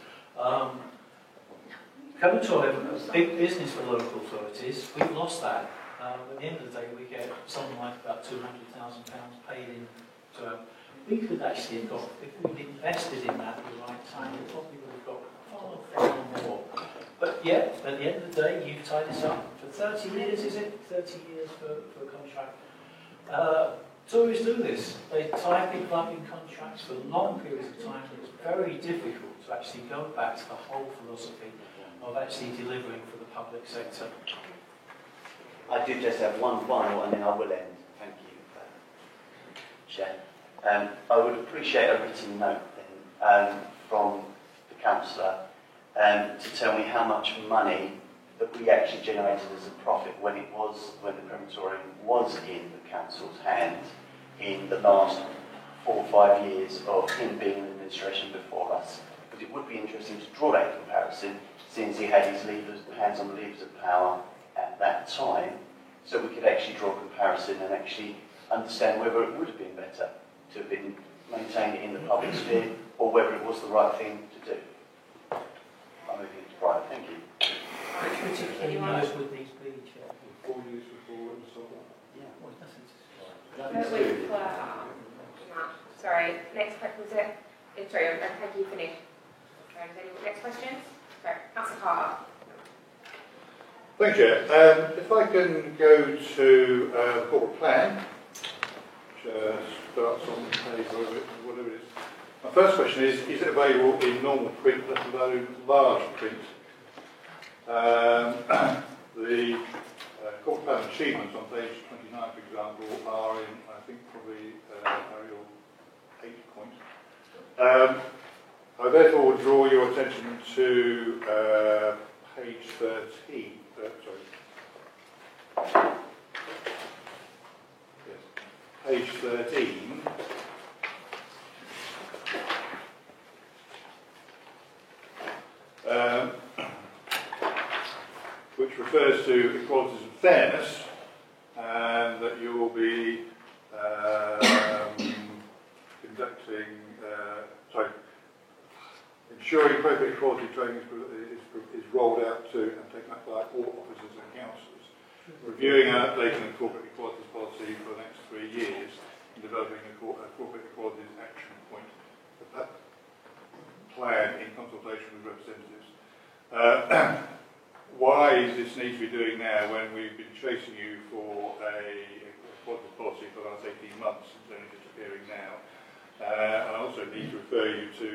Crematorium, a big business for local authorities, we've lost that. At the end of the day, we get something like about £200,000 paid in. So we could actually have got, if we'd invested in that at the right time, we probably would have got far more. But yeah, at the end of the day, you've tied this up for 30 years, is it? 30 years for a contract. Tories do this. They tie people up in contracts for long periods of time. It's very difficult to actually go back to the whole philosophy of actually delivering for the public sector. I do just have one final, and then I will end. Thank you, Chair. I would appreciate a written note then from the councillor to tell me how much money that we actually generated as a profit when the crematorium was in the council's hands in the last 4 or 5 years of him being in administration before us. But it would be interesting to draw that comparison, since he had his hands on the levers of power at that time, so we could actually draw a comparison and actually understand whether it would have been better to have been maintained in the public sphere, or whether it was the right thing to do. I'm moving into private. Thank you. Which particular note would these be, Chair? 4 years before and so on. Sorry, next question was it? Sorry, have you finished? Next questions? Sorry, Councillor Carter. Thank you, Chair. If I can go to the corporate plan, which starts on page whatever it is. My first question is it available in normal print, let alone large print? The corporate plan achievements on page 29, for example, are in, I think, probably Arial 8 point. I therefore would draw your attention to page 13. Page 13. Which refers to equalities and fairness, and that you will be ensuring appropriate equality training is rolled out to and taken up by all officers and councillors, reviewing and updating the corporate equalities policy for the next 3 years, and developing a corporate equalities action point plan in consultation with representatives. Why does this need to be doing now when we've been chasing you for a equalities policy for the last 18 months and it's only disappearing now? And I also need to refer you to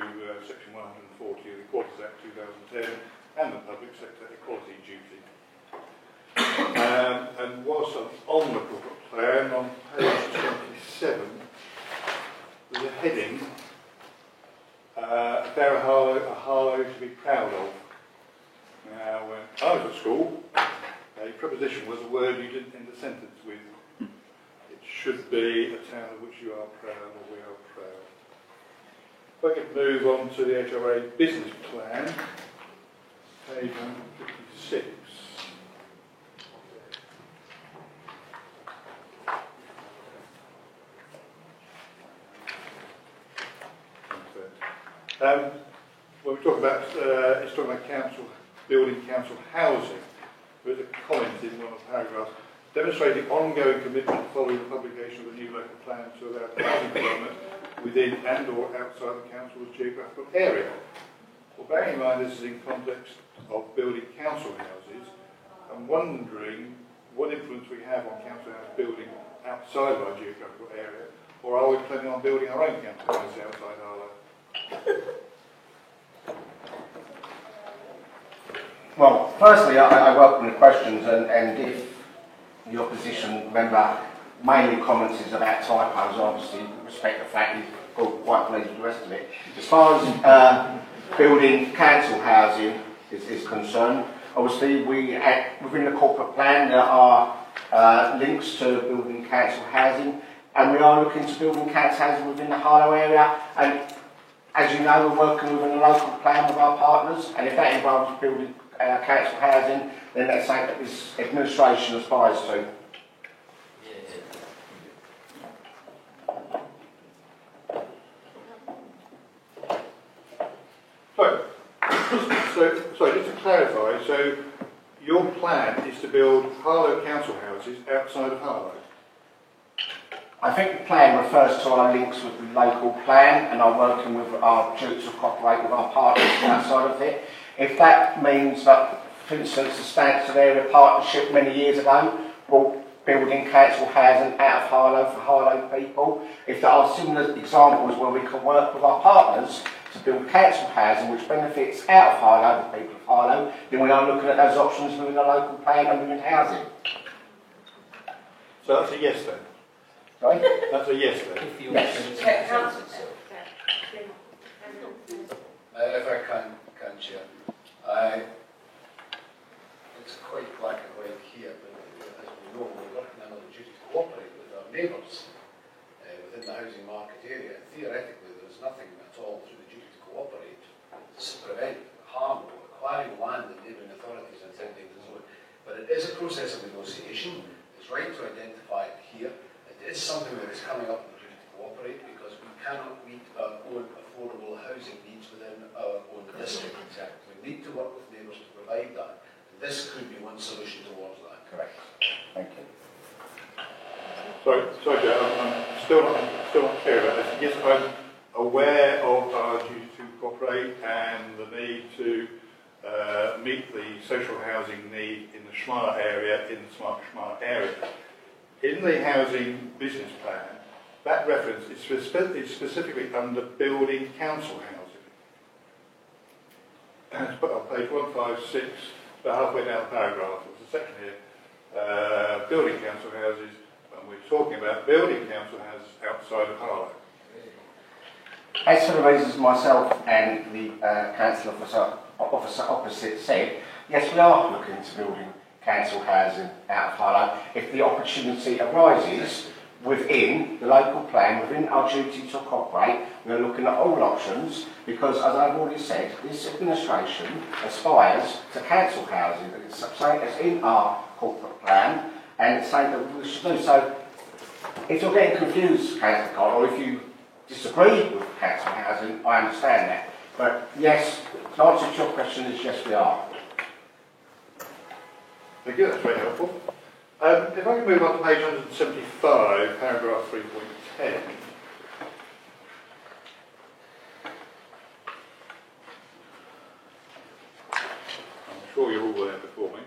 section 140 of the Equalities Act 2010 and the Public Sector Equality Duty. And whilst I'm on the corporate plan, on page 27, there's a heading, Sarah Harlow to be proud of. Now, when I was at school, a preposition was a word you didn't end a sentence with. It should be a town of which you are proud, or we are proud. If I could move on to the HRA business plan, page 156. When we talk about, it's talking about building council housing. There is a comment in one of the paragraphs demonstrating ongoing commitment following the publication of the new local plan to allow housing development within and or outside the council's geographical area. Well, bearing in mind this is in context of building council houses, I'm wondering what influence we have on council house building outside of our geographical area, or are we planning on building our own council house outside Harlow? Well, firstly, I welcome the questions, and if the opposition member mainly comments is about typos, obviously respect the fact he's quite pleased with the rest of it. As far as building council housing is concerned, obviously within the corporate plan there are links to building council housing, and we are looking to building council housing within the Harlow area, and as you know, we're working within the local plan with our partners, and if that involves building council housing, then that's something that this administration aspires to. So, just to clarify, so your plan is to build Harlow council houses outside of Harlow? I think the plan refers to our links with the local plan and our working with our duty to cooperate with our partners outside of it. If that means that, for instance, the Stansted Area Partnership many years ago brought building council housing out of Harlow for Harlow people, if there are similar examples where we can work with our partners to build council housing which benefits out of Harlow, the people of Harlow, then we are looking at those options within the local plan and within housing. So that's a yes then? Sorry? That's a yes then? Yes. If I can, Chair. It's quite black and white here, but as we know, we're working under the duty to cooperate with our neighbours within the housing market area. Theoretically, there's nothing at all through the duty to cooperate to prevent harm or acquiring land and neighbouring authorities and sending the zone. But it is a process of negotiation. It's right to identify it here. It is something that is coming up in the duty to cooperate because we cannot meet our own affordable housing needs within our own district. We need to work with neighbours to provide that. And this could be one solution towards that. Correct. Thank you. Sorry, Joe, I'm still not clear about this. Yes, I'm aware of our duty to cooperate and the need to meet the social housing need in the smart area, in the smart area. In the housing business plan, that reference is specifically under building council housing. And it's put on page 156, about halfway down the paragraph, there's a section here, building council houses, and we're talking about building council houses outside of Harlow. As for the reasons myself and the council officer opposite said, yes, we are looking to building council housing out of Harlow if the opportunity arises within the local plan, within our duty to cooperate. We're looking at all options because, as I've already said, this administration aspires to council housing. It's something that's in our corporate plan and it's something that we should do. So, if you're getting confused, Councillor Cole, or if you disagree with council housing, I understand that. But yes, the answer to your question is yes, we are. Thank you, that's very helpful. If I can move on to page 175, paragraph 3.10. I'm sure you're all there before me.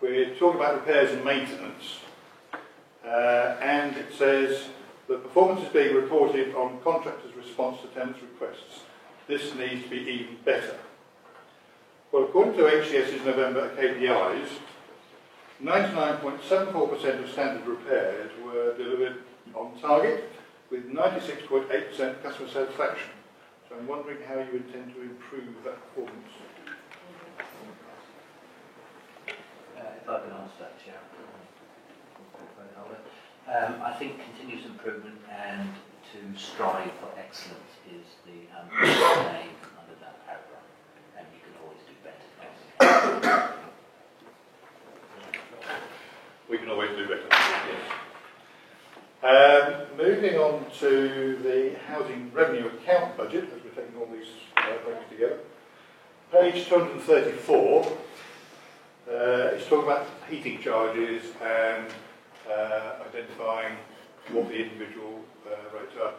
We're talking about repairs and maintenance, and it says that performance is being reported on contractors' response to tenants' requests. This needs to be even better. Well, according to HCS's November KPIs, 99.74% of standard repairs were delivered on target, with 96.8% customer satisfaction. So I'm wondering how you intend to improve that performance. If I can answer that, Chair. I think continuous improvement and to strive for excellence is the name under that paragraph, and you can always do better. We can always do better, yes. Moving on to the housing revenue account budget, as we're taking all these things together. Page 234. It's talking about heating charges and identifying what the individual rates are.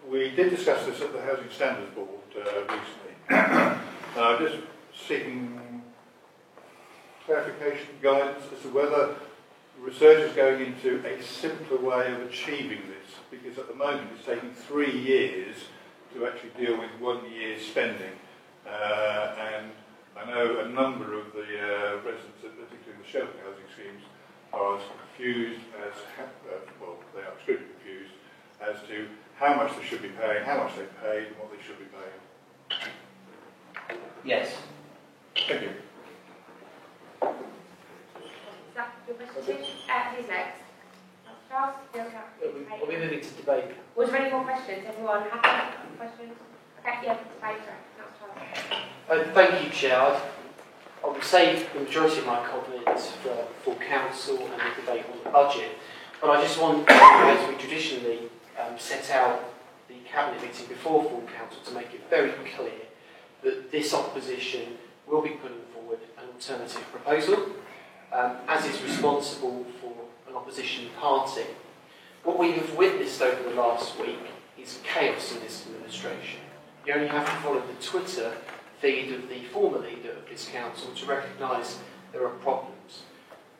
We did discuss this at the Housing Standards Board recently. Just seeking clarification, guidance as to whether research is going into a simpler way of achieving this, because at the moment it's taking 3 years to actually deal with 1 year's spending. And I know a number of the residents, particularly in the shelter housing schemes, are as confused as, well, they are extremely confused as to how much they should be paying, how much they paid, and what they should be paying. Yes. Thank you. Is that your question? Who's next? Charles? Are we moving to debate? Was there any more questions? Everyone happy? Questions? Okay, yeah, debate. Thank you, Chair. I would save the majority of my comments for full council and the debate on the budget, but I just want, as we traditionally set out the Cabinet meeting before full council, to make it very clear that this opposition will be putting forward an alternative proposal, as is responsible for an opposition party. What we have witnessed over the last week is chaos in this administration. You only have to follow the Twitter feed of the former leader of this council to recognise there are problems.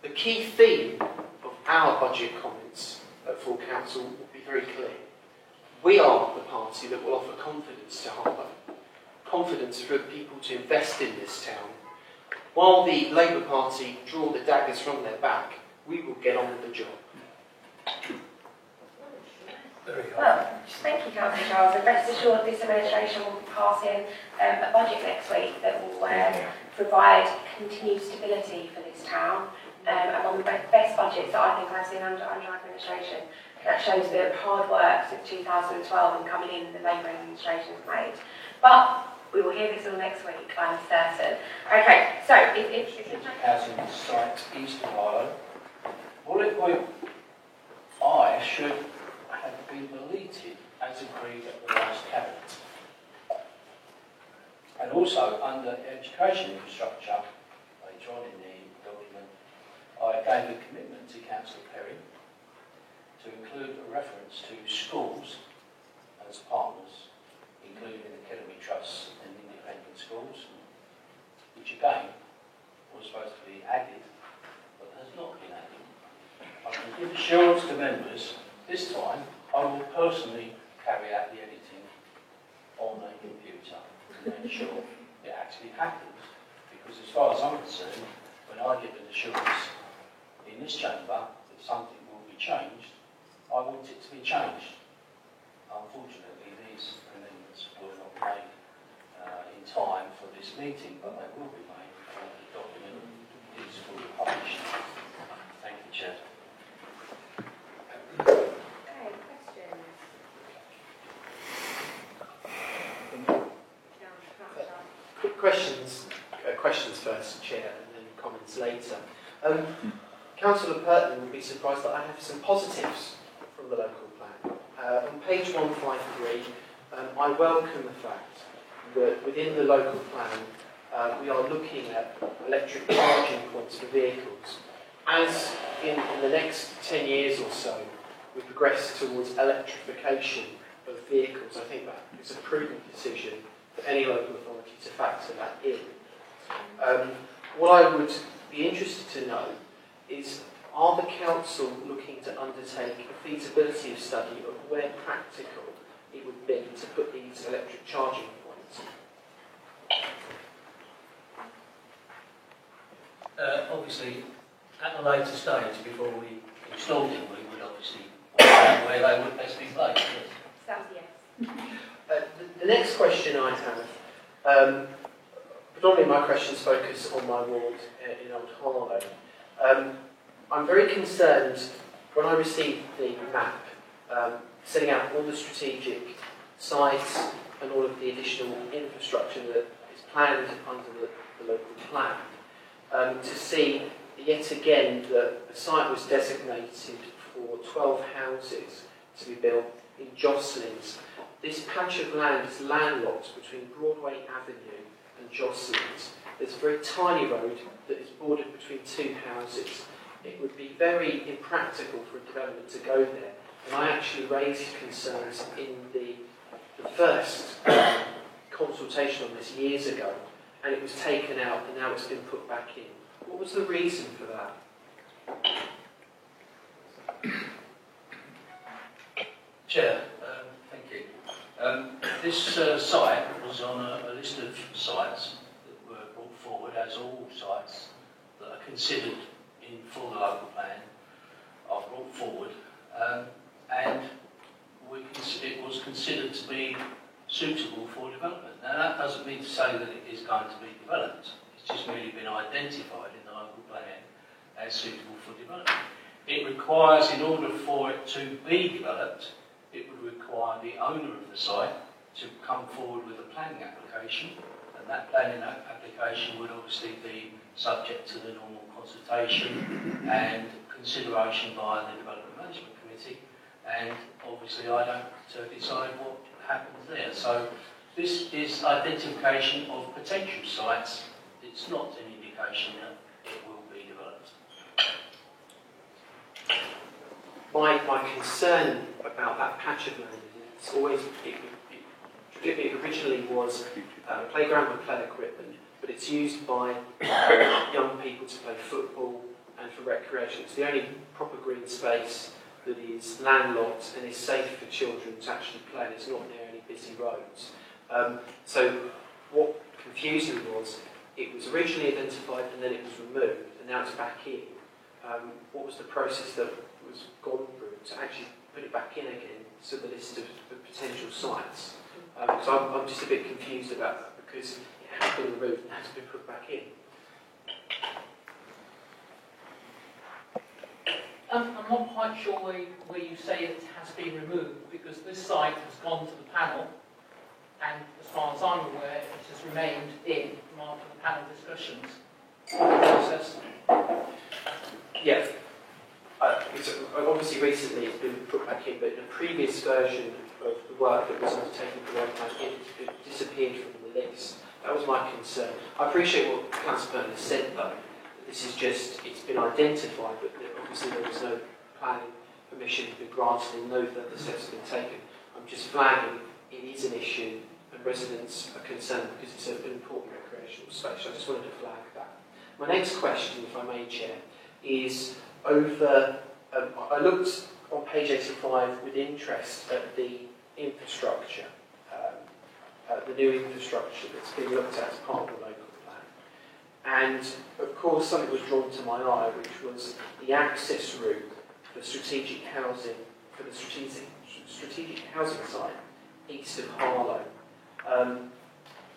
The key theme of our budget comments at full council will be very clear. We are the party that will offer confidence to Harlow, confidence for people to invest in this town. While the Labour Party draw the daggers from their back, we will get on with the job. Well, thank you, Councillor Charles, and rest assured this administration will be passing a budget next week that will provide continued stability for this town, and one of the best budgets that I think I've seen under administration. That shows the hard work since 2012 and coming in the Labour administration has made. But we will hear this all next week, I'm certain. Okay, so if housing site east of Harlow, bullet point I should have been deleted as agreed at the last Cabinet. And also under education infrastructure, later on in the document, I gave a commitment to Councillor Perry to include a reference to schools as partners, including the Academy Trusts and independent schools, which again was supposed to be added, but has not been added. I can give assurance to members, this time I will personally carry out the editing on a computer to make sure it actually happens, because as far as I'm concerned, when I give an assurance in this chamber that something will be changed, I want it to be changed. Unfortunately, these amendments were not made in time for this meeting, but they will be made when the document is fully published. Thank you, Chair. okay, questions? Quick questions first, Chair, and then comments later. Councillor Purton will be surprised that I have some positives from the local plan. On page 153, I welcome the fact that within the local plan we are looking at electric charging points for vehicles. As in the next 10 years or so we progress towards electrification of vehicles, I think that is a prudent decision for any local authority to factor that in. What I would be interested to know is, are the council looking to undertake a feasibility study of where practical it would be to put these electric charging points? Obviously, at a later stage, before we installed them, we would obviously work out where they would best be placed. Sounds yes. The next question I have, predominantly my questions focus on my ward in Old Harlow. I'm very concerned when I received the map, setting out all the strategic sites and all of the additional infrastructure that is planned under the local plan, to see yet again that the site was designated for 12 houses to be built in Jocelyn's. This patch of land is landlocked between Broadway Avenue and and Jocelyn's. There's a very tiny road that is bordered between two houses. It would be very impractical for a development to go there. And I actually raised concerns in the first consultation on this years ago, and it was taken out, and now it's been put back in. What was the reason for that? Chair, thank you. This site was on a list of sites that were brought forward, as all sites that are considered for the local plan are brought forward, and it was considered to be suitable for development. Now that doesn't mean to say that it is going to be developed. It's just merely been identified in the local plan as suitable for development. It requires, in order for it to be developed, it would require the owner of the site to come forward with a planning application, and that planning application would obviously be subject to the normal consultation and consideration by the Development Management Committee, and obviously I don't decide what happens there. So this is identification of potential sites. It's not an indication that it will be developed. My concern about that patch of land is it's always, it originally was a playground with play equipment, but it's used by young people to play football and for recreation. It's the only proper green space that is landlocked and is safe for children to actually play, and it's not near any busy roads. So what confused me was it was originally identified and then it was removed, and now it's back in. What was the process that was gone through to actually put it back in again to the list of potential sites? So I'm just a bit confused about that, because it has been removed and has been put back in. I'm not quite sure where you say it has been removed, because this site has gone to the panel, and as far as I'm aware, it has remained in after the panel discussions process. Yeah. Obviously recently it's been put back in, but in a previous version of the work that was undertaken for the road plan, it disappeared from the list. That was my concern. I appreciate what Councillor Byrne has said, though. This is just, it's been identified, but obviously there was no planning permission been granted and no further steps have been taken. I'm just flagging it is an issue and residents are concerned because it's an important recreational space. So I just wanted to flag that. My next question, if I may, Chair, is over, I looked on page 85 with interest at the infrastructure, the new infrastructure that's being looked at as part of the local plan. And of course something was drawn to my eye, which was the access route for strategic housing, for the strategic housing site east of Harlow.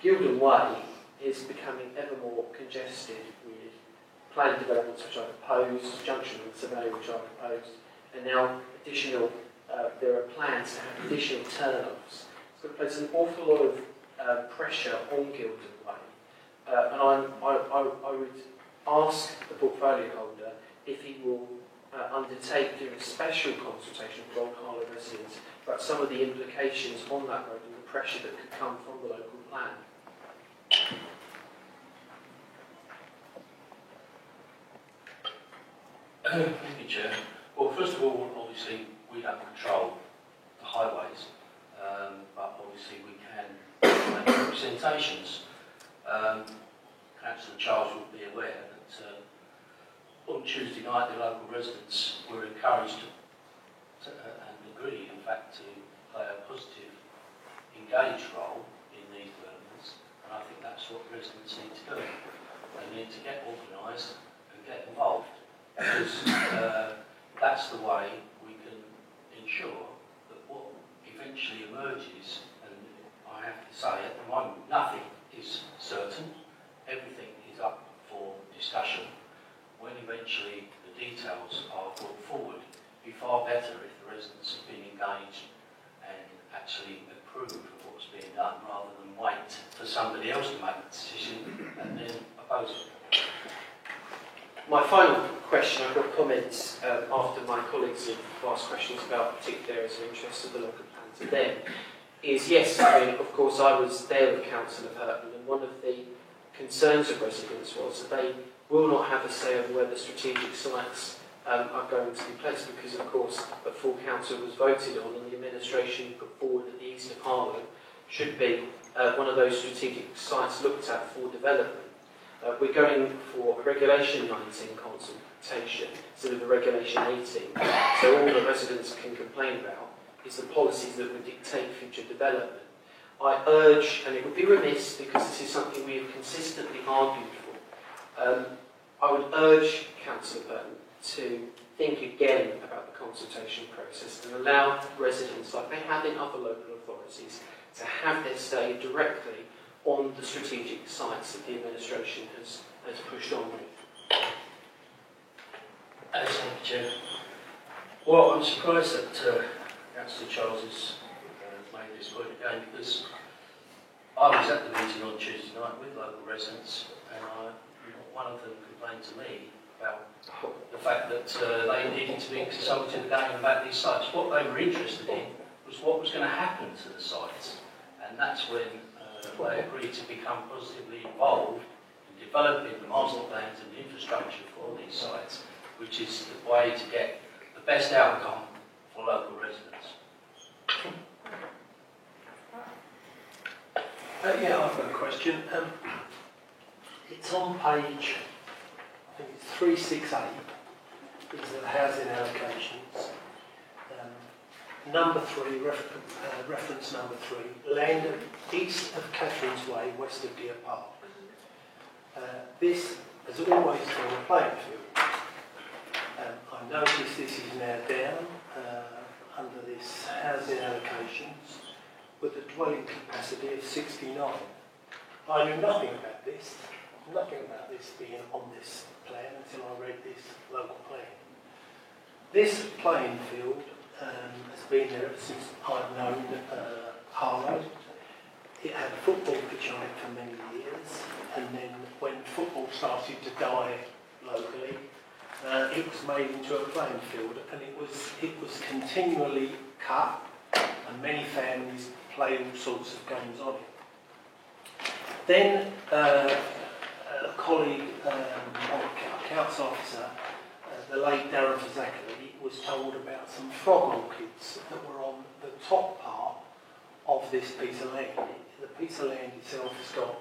Gildon Way is becoming ever more congested with planned developments which I've opposed, Junction and Survey which I've opposed, and now additional, there are plans to have additional turn-offs. It's going to place an awful lot of pressure on Gildon Way. And I would ask the portfolio holder if he will undertake doing a special consultation with Old Harlow residents about some of the implications on that road and the pressure that could come from the local plan. Thank you, Chair. Well, first of all, obviously, we don't control the highways, but obviously we can make representations. Councillor Charles will be aware that on Tuesday night, the local residents were encouraged and agreed, in fact, to play a positive, engaged role in these developments, and I think that's what residents need to do. They need to get organised and get involved, because that's the way we can ensure that what eventually emerges, and I have to say at the moment nothing is certain, everything is up for discussion. When eventually the details are brought forward, it'd be far better if the residents have been engaged and actually approve of what's being done, rather than wait for somebody else to make the decision and then oppose it. My final question, I've got comments after my colleagues have asked questions about particular areas of interest of the local plan to them, is yes, I mean, of course I was there with Councillor Hurton, and one of the concerns of residents was that they will not have a say over where the strategic sites are going to be placed, because of course a full council was voted on and the administration put forward that the East of Harlow should be one of those strategic sites looked at for development. We're going for a Regulation 19 consultation instead of a Regulation 18, so all the residents can complain about is the policies that would dictate future development. I urge, and it would be remiss because this is something we have consistently argued for, I would urge Councillor Burton to think again about the consultation process and allow residents, like they have in other local authorities, to have their say directly on the strategic sites that the administration has pushed on with. Thank you, Chair. Well, I'm surprised that Councillor Charles has made this point again, because I was at the meeting on Tuesday night with local residents, and one of them complained to me about the fact that they needed to be consulted again about these sites. What they were interested in was what was going to happen to the sites, and that's when they agreed to become positively involved in developing the master plans and the infrastructure for these sites, which is the way to get the best outcome for local residents. Yeah, I've got a question. It's on page, I think it's 368, is the housing allocations. Number 3, reference number 3, land east of Catherine's Way, west of Deer Park. This has always been a playing field. I notice this is now down under this housing allocations with a dwelling capacity of 69. I knew nothing about this being on this plan until I read this local plan. This playing field has been there ever since I've known Harlow. It had a football pitch on it for many years, and then when football started to die locally, it was made into a playing field, and it was continually cut, and many families play all sorts of games on it. Then a colleague, a council officer, the late Darren Fazackerley, was told about some frog orchids that were on the top part of this piece of land. The piece of land itself has got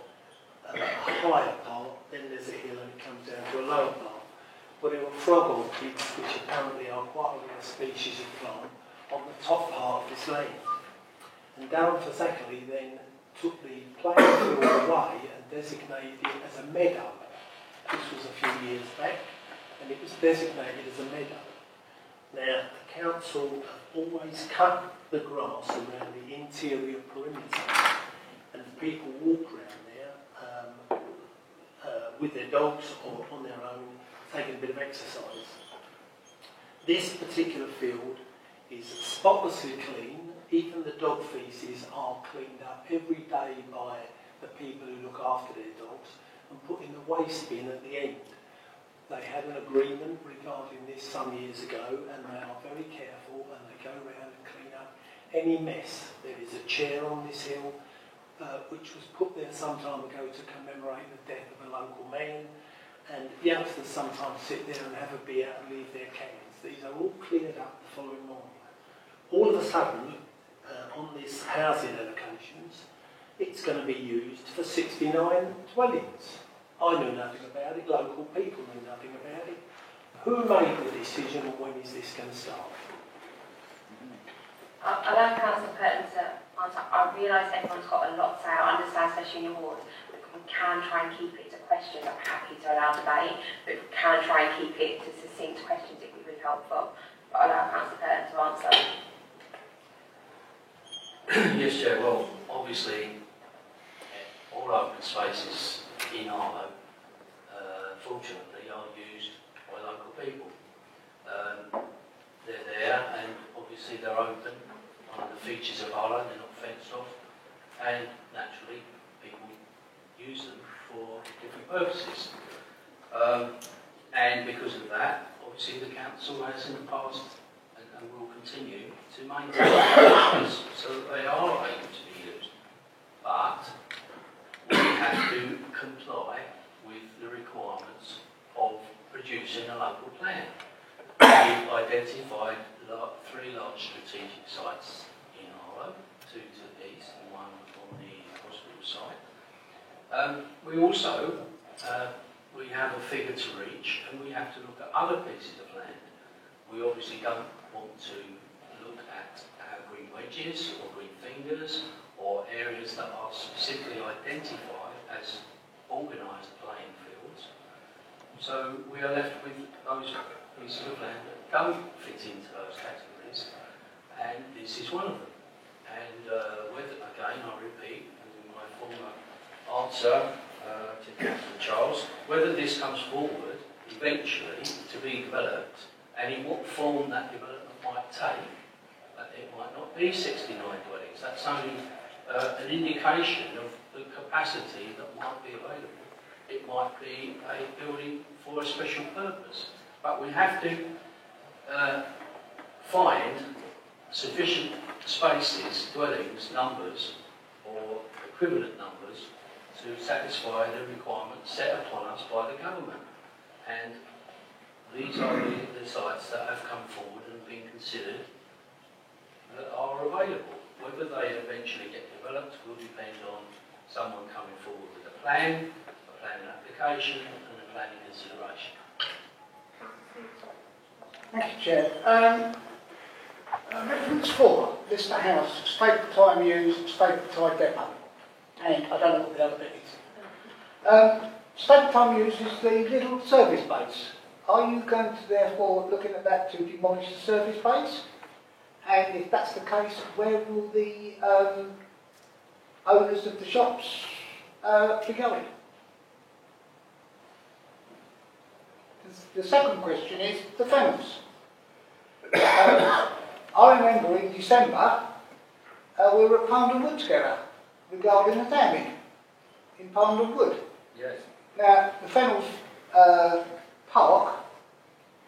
a higher part, then there's a hill and it comes down to a lower part. But there were frog orchids, which apparently are quite a rare species of plant, on the top part of this land. And Darren Fazackerley then took the playing field away and designated it as a meadow. This was a few years back, and it was designated as a meadow. Now, the council have always cut the grass around the interior perimeter, and people walk around there with their dogs or on their own, taking a bit of exercise. This particular field is spotlessly clean. Even the dog feces are cleaned up every day by the people who look after their dogs and put in the waste bin at the end. They had an agreement regarding this some years ago, and they are very careful, and they go around and clean up any mess. There is a chair on this hill which was put there some time ago to commemorate the death of a local man, and youngsters sometimes sit there and have a beer and leave their cans. These are all cleared up the following morning. All of a sudden, on this housing allocations, it's going to be used for 69 dwellings. I knew nothing about it, local people knew nothing about it. Who made the decision, and when is this going to start? I'll allow Councillor Curtin to answer. I realise everyone's got a lot to say. I understand, especially in your wards. But we can try and keep it to questions. I'm happy to allow debate, but we can try and keep it to succinct questions. It would be really helpful. But I'll allow Councillor Curtin to answer. Yes, Chair. Well, obviously, all open spaces in Harlow, fortunately, are used by local people. They're there, and obviously they're open. One of the features of Harlow, they're not fenced off, and naturally, people use them for different purposes. And because of that, obviously the council has in the past and will continue to maintain those so that they are able to be used. But we have to comply with the requirements of producing a local plan. We've identified 3 large strategic sites in Harlow, 2 to the east and 1 on the hospital site. We also we have a figure to reach, and we have to look at other pieces of land. We obviously don't want to look at green wedges or green fingers or areas that are specifically identified as organised playing fields. So we are left with those pieces of land that don't fit into those categories, and this is one of them. And whether, again, I repeat, in my former answer to Councillor Charles, whether this comes forward eventually to be developed, and in what form that development might take, it might not be 69 dwellings. That's only an indication of the capacity that might be available. It might be a building for a special purpose. But we have to find sufficient spaces, dwellings, numbers, or equivalent numbers to satisfy the requirements set upon us by the government. And these are the sites that have come forward and been considered that are available. Whether they eventually get developed will depend on someone coming forward with a planning application and a planning consideration. Thank you, Chair. Reference 4, Lister House, staple time used, staple time depot. And I don't know what the other bit is. Staple time used is the little service base. Are you going to therefore looking at that to demolish the service base? And if that's the case, where will the owners of the shops be going? The second question is the fence. I remember in December we were at Pound Wood together regarding the damage in Pound Wood. Yes. Now, the Fennels Park,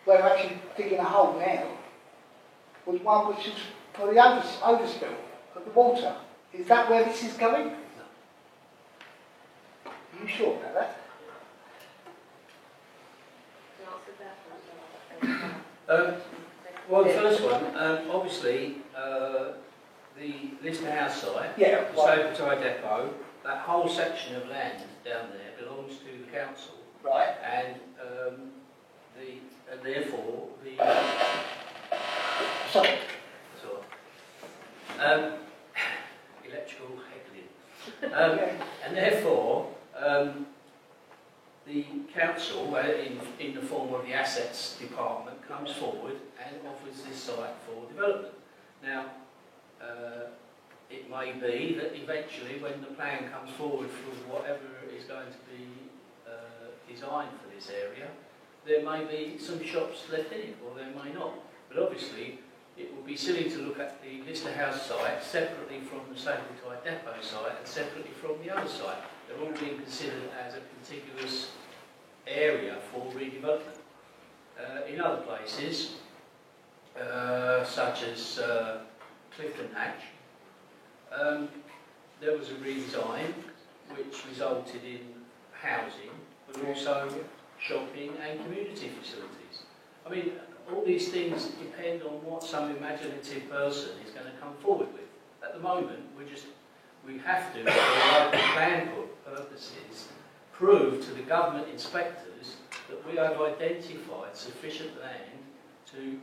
where we're actually digging a hole now, was one which is for the overspill of the water. Is that where this is going? No. Are you sure about that? Well, the first one, obviously, the Lister House site, yeah, the Staple Tie Depot, that whole section of land down there belongs to the council. Right. And therefore the sorry. Electrical heckling. And therefore the council, in the form of the assets department, comes forward and offers this site for development. Now, it may be that eventually, when the plan comes forward for whatever is going to be designed for this area, there may be some shops left in it, or there may not. But obviously, it would be silly to look at the Lister House site separately from the Staple Tie Depot site and separately from the other site. They're all being considered as a contiguous area for redevelopment. In other places, such as Clifton Hatch, there was a redesign which resulted in housing, but also shopping and community facilities. I mean, all these things depend on what some imaginative person is going to come forward with. At the moment, we have to, for local plan purposes, prove to the government inspectors that we have identified sufficient land to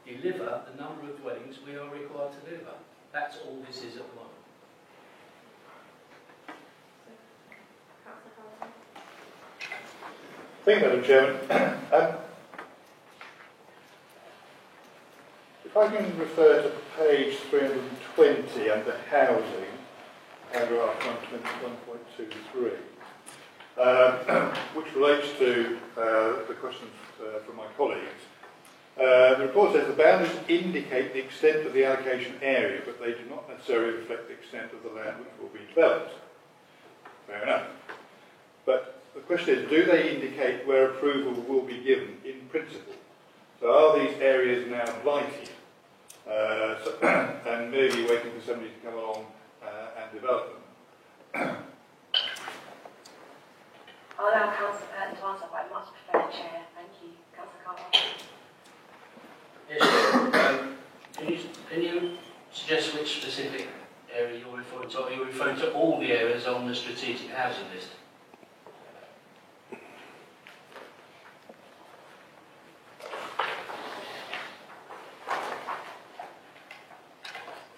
deliver the number of dwellings we are required to deliver. That's all this is at the moment. Thank you, Madam Chairman. If I can refer to page 320 under housing, paragraph 121.23, which relates to the questions from my colleagues. The report says the boundaries indicate the extent of the allocation area, but they do not necessarily reflect the extent of the land which will be developed. Fair enough. But the question is, do they indicate where approval will be given in principle? So are these areas now blighted and merely waiting for somebody to come along and develop them? suggest which specific area you're referring to. Are you referring to all the areas on the strategic housing list?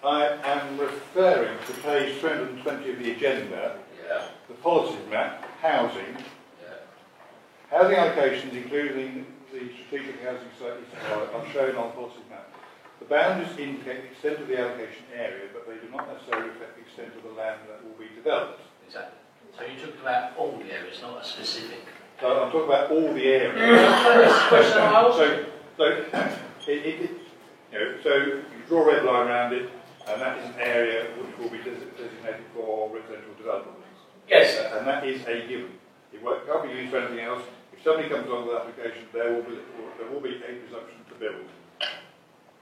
I am referring to page 320 of the agenda, the policies map, housing, housing allocations including the strategic housing site are shown on the policies map. The boundaries indicate the extent of the allocation area, but they do not necessarily reflect the extent of the land that will be developed. Exactly. So you talked about all the areas, not a specific. So I'm talking about all the areas. So you draw a red line around it, and that is an area which will be designated for residential development. Yes. And that is a given. It can't be used for anything else. If somebody comes along with an application, there will be a presumption to build.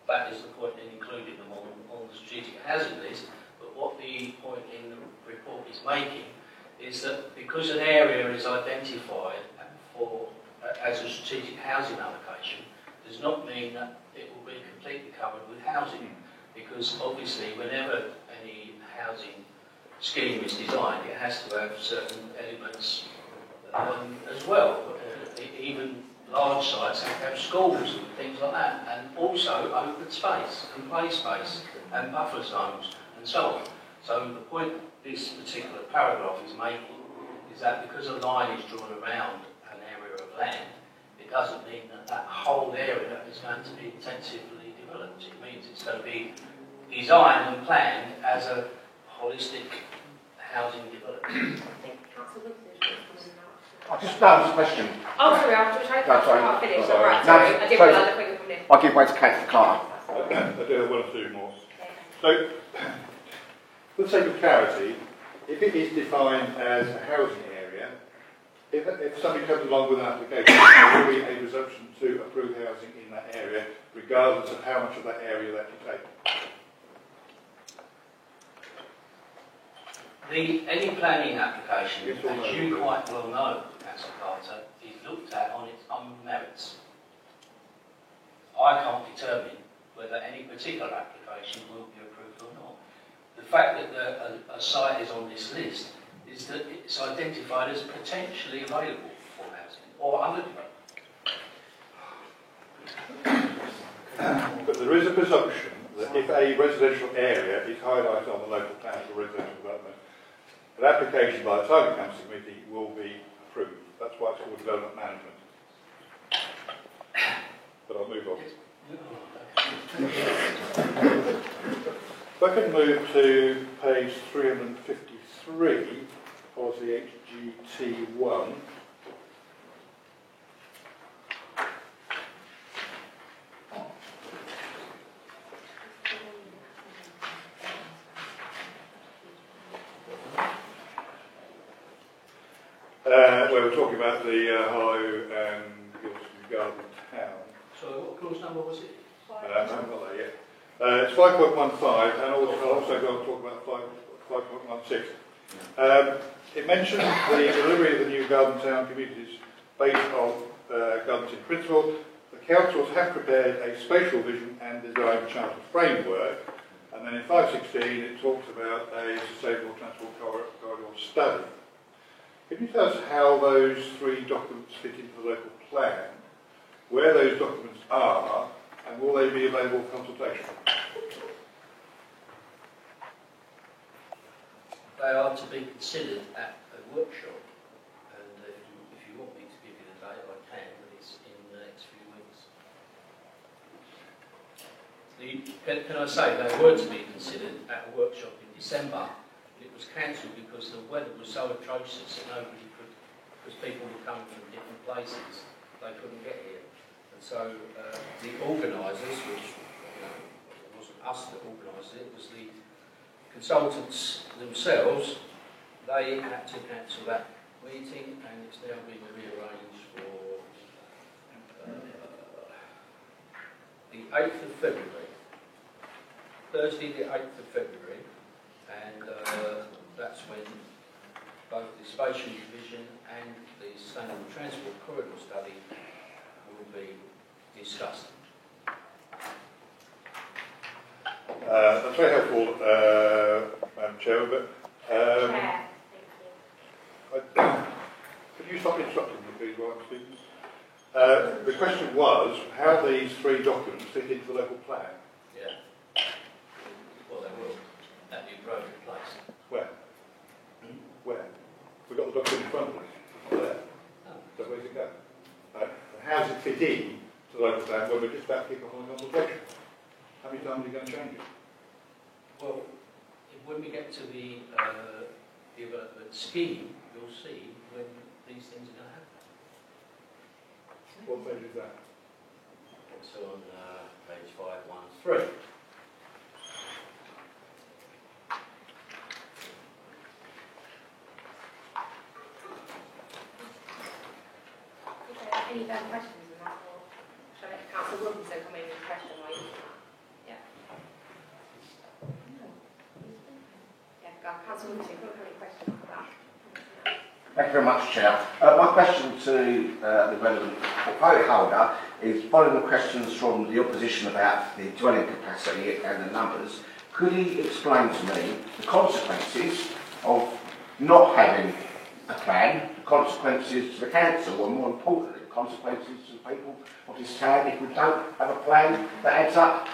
That is the point in including them on the strategic housing list. But what the point in the report is making is that because an area is identified as a strategic housing allocation, does not mean that it will be completely covered with housing. Because obviously, whenever any housing scheme is designed, it has to have certain elements as well. Even large sites have to have schools and things like that, and also open space and play space and buffer zones and so on. So the point this particular paragraph is making is that because a line is drawn around an area of land, it doesn't mean that that whole area is going to be intensively developed. It means it's going to be designed and planned as a holistic housing development. I just asked a question. Oh, sorry, I was trying to finish. No, Right, sorry. I didn't realise the quicker coming in. I'll give way to Kathy Carter. I do have one or two more. So, for the sake of clarity, if it is defined as a housing area, if somebody comes along with an application, there will be a presumption to approve housing in that area, regardless of how much of that area that you take. Any planning application, as you quite well know, Councillor Carter, is looked at on its own merits. I can't determine whether any particular application will be approved or not. The fact that a site is on this list is that it's identified as potentially available for housing or underdeveloped. But there is a presumption that if a residential area is highlighted on the local plan for residential development, an application by the Target Council Committee will be approved. That's why it's called development management. But I'll move on. If I can move to page 353, policy HGT1. Where we're talking about the Harlow and Gilston Garden Town. So what clause number was it? I haven't got that yet. It's 5.15, and also going to talk about 5.16. It mentions the delivery of the new Garden Town communities based on Gardens in principle. The councils have prepared a spatial vision and design charter framework, and then in 5.16 it talks about a sustainable transport corridor study. Can you tell us how those three documents fit into the local plan, where those documents are, and will they be available for consultation? They are to be considered at a workshop, and if you want me to give you the date, I can, but it's in the next few weeks. Can I say they were to be considered at a workshop in December? It was cancelled because the weather was so atrocious that nobody could, because people were coming from different places, they couldn't get here. And so the organisers, which it wasn't us that organised it, it was the consultants themselves, they had to cancel that meeting, and it's now been rearranged for the 8th of February, Thursday the 8th of February, and that's when both the spatial division and the sustainable transport corridor study will be discussed. That's very helpful, Madam Chair, but Chair, could you stop interrupting me, please, while I'm speaking? The question was, how these three documents fit into the local plan? Yeah. Well, they will. That new road replaced. Where? Where? We've got the document in front of us. It's not there. So where's it go? How does it fit in to the local plan when we're just about to kick off on the consultation? How many times are you going to change it? Well, when we get to the development scheme, you'll see when these things are going to happen. What page is that? It's on page 513. Any further questions on that, or shall I let Councillor Wilkinson come in with a question while you? Yeah. Yeah, Councillor Wilkinson, do you have any questions on that? Thank you very much, Chair. My question to the relevant portfolio holder is following the questions from the opposition about the dwelling capacity and the numbers. Could he explain to me the consequences of not having a plan, the consequences to the council, and more importantly, the consequences to the people of this town if we don't have a plan that adds up?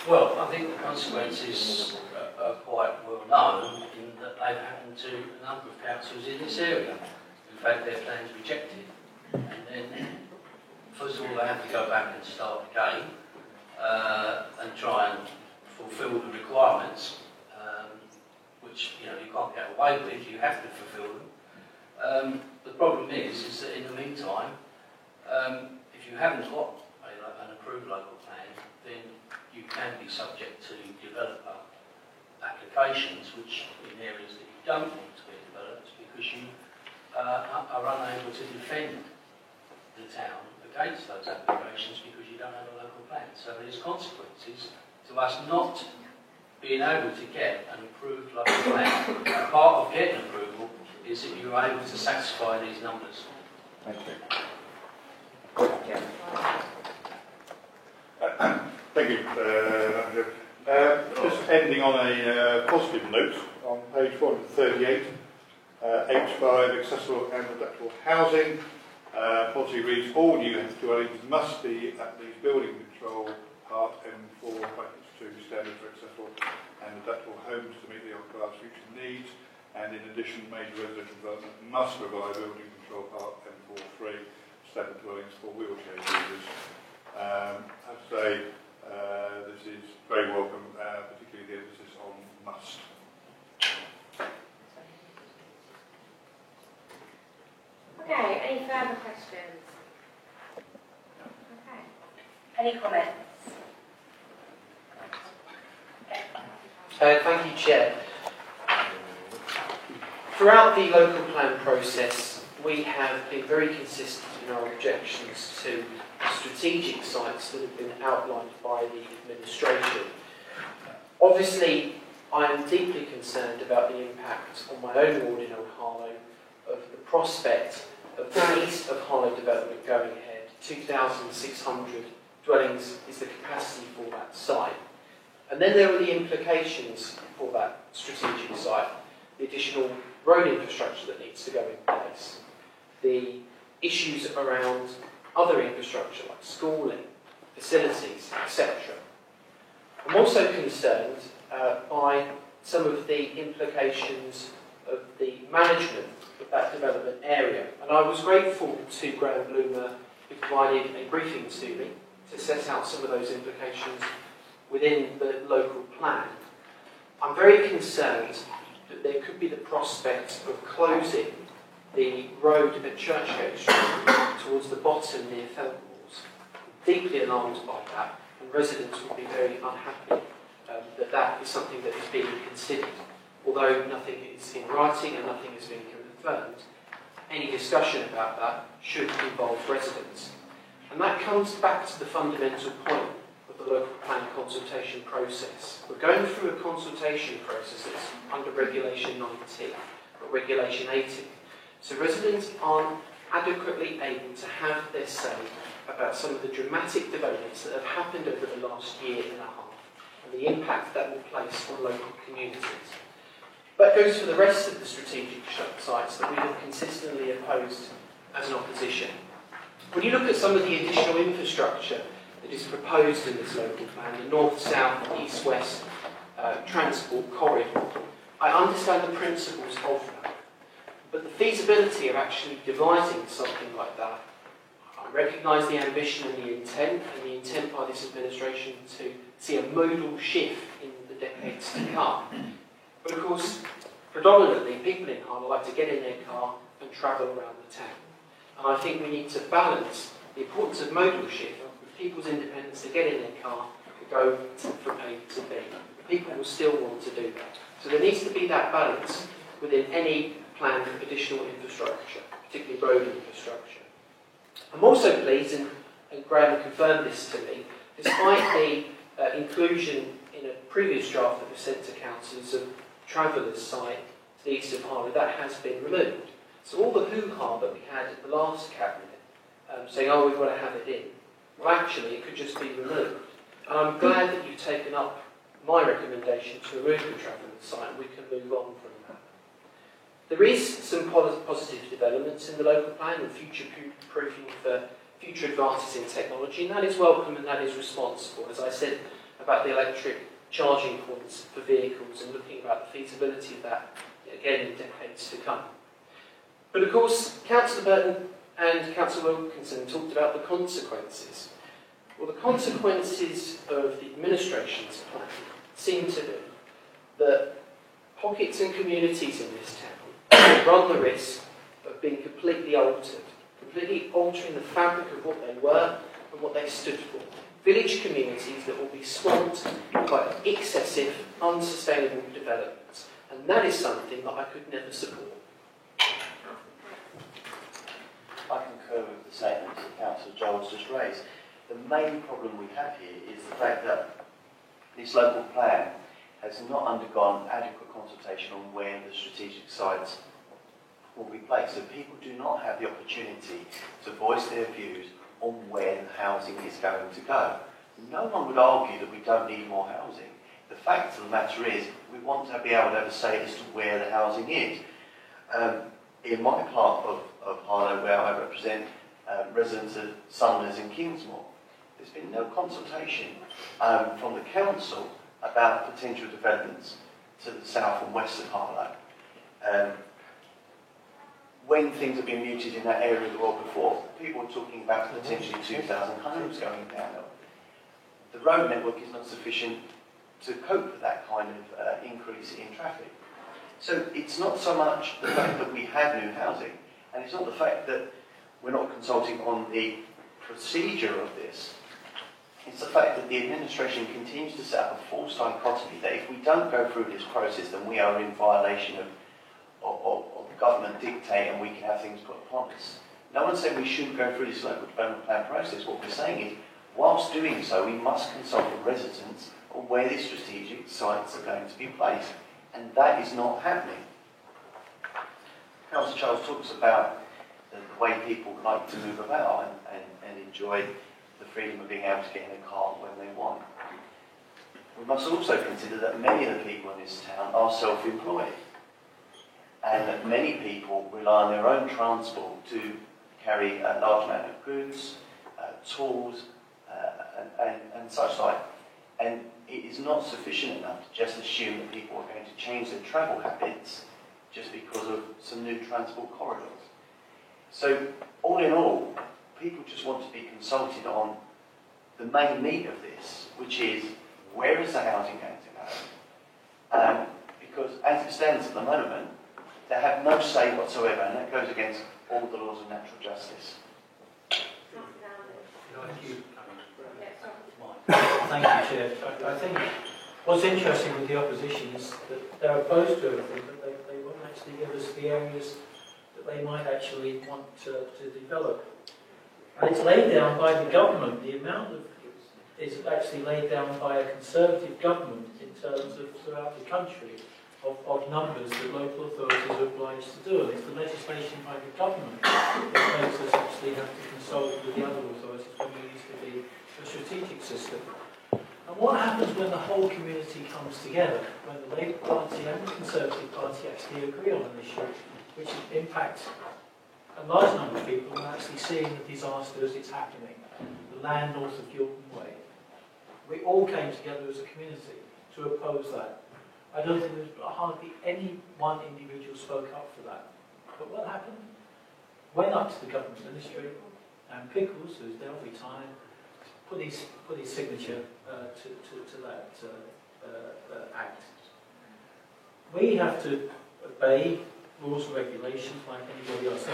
Well, I think the consequences are quite well known in that they've happened to a number of councils in this area. In fact, their plans rejected. And then, first of all, they have to go back and start again and try and fulfil the requirements, which you can't get away with. You have to fulfil them. The problem is that in the meantime, if you haven't got an approved local plan, then you can be subject to developer applications, which in areas that you don't want to be developed because you are unable to defend the town against those applications because you don't have a local plan. So there's consequences to us not being able to get an approved local plan. And part of getting approval is that you're able to satisfy these numbers. Thank you. Thank you, Madam Chair. Just ending on a positive note, on page 438, H5, accessible and adaptable housing. Policy reads, all new dwellings must be at least building control part M4 brackets 2 standard for accessible and adaptable homes to meet the occupier's future needs, and in addition, major residential development must provide building control part M43 standard dwellings for wheelchair users. I'd say this is very welcome, particularly the emphasis on must. Okay, any further questions? Okay. Any comments? Thank you, Chair. Throughout the local plan process, we have been very consistent in our objections to strategic sites that have been outlined by the administration. Obviously, I am deeply concerned about the impact on my own ward in Old Harlow of the prospect of the east of Harlow development going ahead. 2,600 dwellings is the capacity for that site. And then there are the implications for that strategic site, the additional road infrastructure that needs to go in place, the issues around other infrastructure like schooling, facilities, etc. I'm also concerned by some of the implications of the management of that development area. And I was grateful to Graham Bloomer, who provided a briefing to me to set out some of those implications within the local plan. I'm very concerned that there could be the prospect of closing the road at Churchgate Street towards the bottom near Feltmoors. Deeply alarmed by that, and residents would be very unhappy that that is something that is being considered. Although nothing is in writing and nothing has been confirmed, any discussion about that should involve residents. And that comes back to the fundamental point of the local plan consultation process. We're going through a consultation process that's under Regulation 19, or Regulation 18. So residents aren't adequately able to have their say about some of the dramatic developments that have happened over the last year and a half and the impact that will place on local communities. That goes for the rest of the strategic sites that we have consistently opposed as an opposition. When you look at some of the additional infrastructure that is proposed in this local plan, the north-south, east-west transport corridor, I understand the principles of that. But the feasibility of actually devising something like that, I recognise the ambition and the intent by this administration to see a modal shift in the decades to come. But of course, predominantly, people in Harlow like to get in their car and travel around the town. And I think we need to balance the importance of modal shift with people's independence to get in their car and go from A to B. People will still want to do that. So there needs to be that balance within any plan for additional infrastructure, particularly road infrastructure. I'm also pleased, and Graham confirmed this to me, despite the inclusion in a previous draft that was sent to councillors of Travellers site to the east of Harlow, that has been removed. So all the hoo-ha that we had at the last cabinet, saying, oh, we've got to have it in, well actually it could just be removed. And I'm glad that you've taken up my recommendation to remove the Travellers site and we can move on from that. There is some positive developments in the local plan and future-proofing for future advances in technology, and that is welcome and that is responsible. As I said about the electric charging points for vehicles and looking about the feasibility of that, again, in decades to come. But of course, Councillor Burton and Councillor Wilkinson talked about the consequences. Well, the consequences of the administration's plan seem to be that pockets and communities in this town run the risk of being completely altered, completely altering the fabric of what they were and what they stood for. Village communities that will be swamped by excessive, unsustainable developments. And that is something that I could never support. I concur with the statements that Councillor Giles just raised. The main problem we have here is the fact that this local plan has not undergone adequate consultation on where the strategic sites will be placed. So people do not have the opportunity to voice their views on where the housing is going to go. No one would argue that we don't need more housing. The fact of the matter is we want to be able to have a say as to where the housing is. In my part of Harlow, where I represent residents of Sumners and Kingsmore, there's been no consultation from the council about potential developments to the south and west of Harlow. When things have been mooted in that area of the world before, people were talking about potentially 2,000 homes going down. The road network is not sufficient to cope with that kind of increase in traffic. So it's not so much the fact that we have new housing, and it's not the fact that we're not consulting on the procedure of this. It's the fact that the administration continues to set up a false dichotomy that if we don't go through this process, then we are in violation of government dictate and we can have things put upon us. No one's saying we shouldn't go through this local development plan process. What we're saying is, whilst doing so, we must consult the residents on where these strategic sites are going to be placed. And that is not happening. Councillor Charles talks about the way people like to move about and enjoy the freedom of being able to get in a car when they want. We must also consider that many of the people in this town are self-employed, and that many people rely on their own transport to carry a large amount of goods, tools, and such like. And it is not sufficient enough to just assume that people are going to change their travel habits just because of some new transport corridors. So, all in all, people just want to be consulted on the main meat of this, which is, where is the housing going to go? Because as it stands at the moment, they have no say whatsoever, and that goes against all the laws of natural justice. Thank you, Chair. I think what's interesting with the opposition is that they're opposed to everything, but they won't actually give us the areas that they might actually want to develop. And it's laid down by the government. The amount of is actually laid down by a Conservative government in terms of throughout the country. of numbers that local authorities are obliged to do, and it's the legislation by the government that makes us actually have to consult with the other authorities when there needs to be a strategic system. And what happens when the whole community comes together, when the Labour Party and the Conservative Party actually agree on an issue which impacts a large number of people and actually seeing the disaster as it's happening, the land north of Gilton Way? We all came together as a community to oppose that. I don't think there's hardly any one individual spoke up for that. But what happened? Went up to the government ministry, and Pickles, who's now retired, put his signature to that act. We have to obey rules and regulations like anybody else.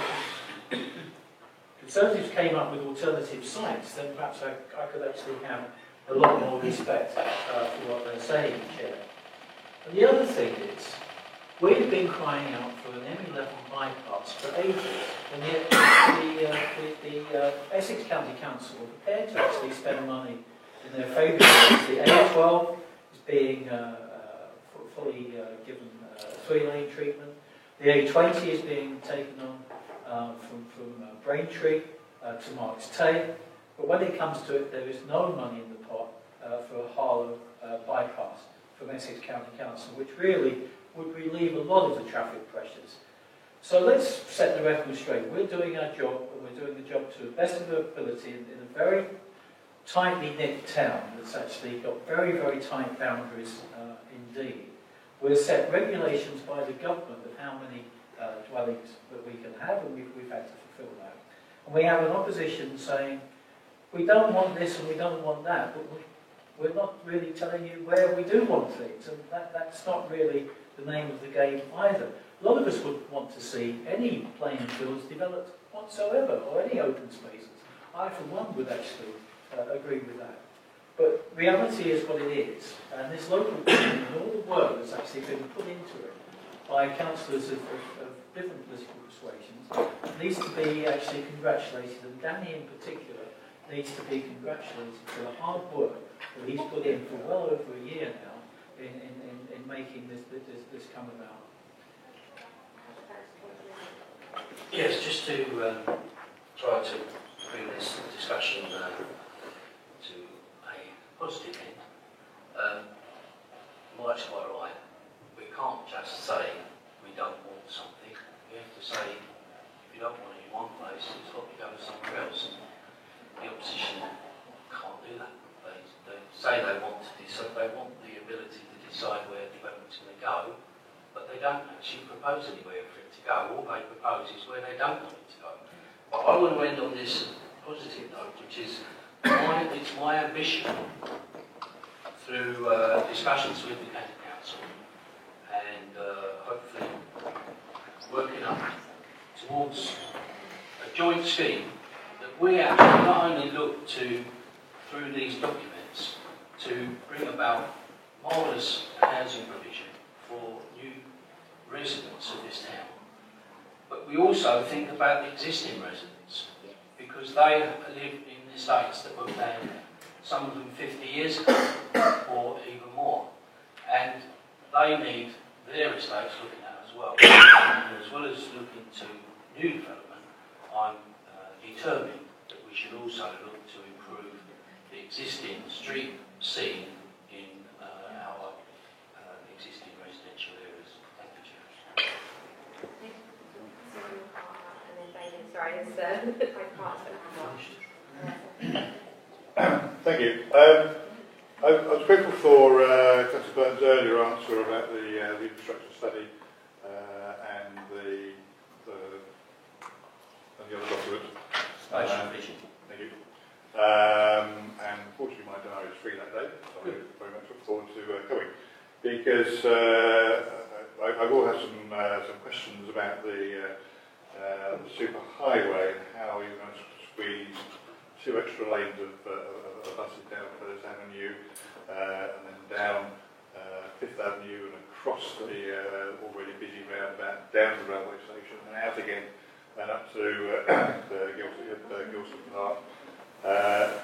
Conservatives came up with alternative sites, then perhaps I could actually have a lot more respect for what they're saying, Chair. And the other thing is, we've been crying out for an M11 bypass for ages, and yet the Essex County Council are prepared to actually spend money in their favour. The A12 is being fully given 3-lane treatment. The A20 is being taken on from Braintree to Marks Tay. But when it comes to it, there is no money in the pot for a Harlow bypass from Essex County Council, which really would relieve a lot of the traffic pressures. So let's set the record straight. We're doing our job, and we're doing the job to the best of our ability in a very tightly knit town that's actually got very, very tight boundaries indeed. We'll set regulations by the government of how many dwellings that we can have, and we've had to fulfil that. And we have an opposition saying, we don't want this and we don't want that, but we're not really telling you where we do want things, and that's not really the name of the game either. A lot of us would want to see any playing fields developed whatsoever, or any open spaces. I, for one, would actually agree with that. But reality is what it is, and this local government and all the work that's actually been put into it by councillors of different political persuasions needs to be actually congratulated, and Danny in particular needs to be congratulated for the hard work that he's put in for well over a year now in making this come about. Yes, just to try to bring this discussion to a positive end. Mike's quite right. We can't just say we don't want something. We have to say if you don't want it in one place, it's got to go somewhere else. And the opposition can't do that. They say they want to decide, they want the ability to decide where development's going to go, but they don't actually propose anywhere for it to go. All they propose is where they don't want it to go. But I want to end on this positive note, which is it's my ambition through discussions with the County Council and hopefully working up towards a joint scheme that we actually not only look to, through these documents, to bring about marvellous housing provision for new residents of this town, but we also think about the existing residents, because they live in estates that were planned, some of them 50 years ago or even more, and they need their estates looking at as well. And as well as looking to new development, I'm determined that we should also look to improve the existing street scene in our existing residential areas. Thank you, Chair. Thank you. I was grateful for Councillor Burton's earlier answer about the infrastructure study and the other document. Thank you. And fortunately my diary is free that day, so I very much look forward to coming. Because I will have some questions about the super highway and how you're going to squeeze 2 extra lanes of buses down First Avenue and then down 5th Avenue and across the already busy roundabout, down the railway station and out again and up to Gilson Park.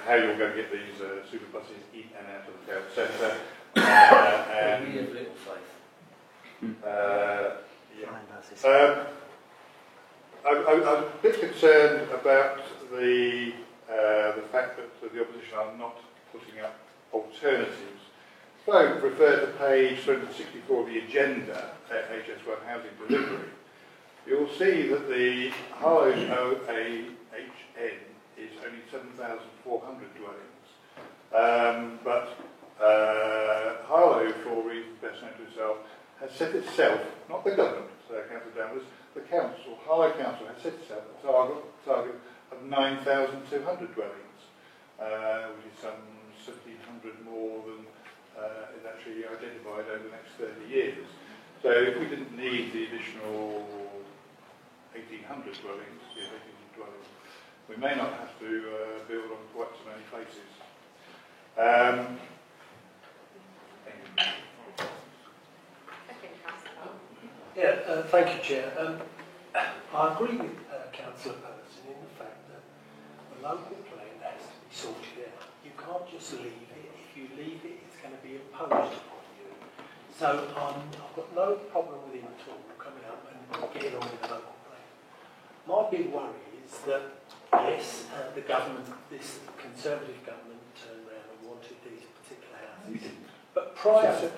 How you're going to get these super buses in and out of the town centre. We have little faith. I'm a bit concerned about the fact that the opposition are not putting up alternatives. So refer to page 364 of the agenda, HS1 housing delivery. You'll see that the Harlow OAHN is only 7,400 dwellings. But Harlow, for reasons best known to itself, has set itself, not the government, Council Danvers, the council, Harlow Council has set itself a target of 9,200 dwellings, which is some 1,700 more than is actually identified over the next 30 years. So if we didn't need the additional 1,800 dwellings, we may not have to build on quite so many places. Thank you, Chair. I agree with Councillor Person in the fact that the local plan has to be sorted out. You can't just leave it. If you leave it, it's going to be imposed upon you. So I've got no problem with him at all coming up and getting on with the local plan. My big worry is that, yes, the government, this Conservative government turned around and wanted these particular houses. But prior to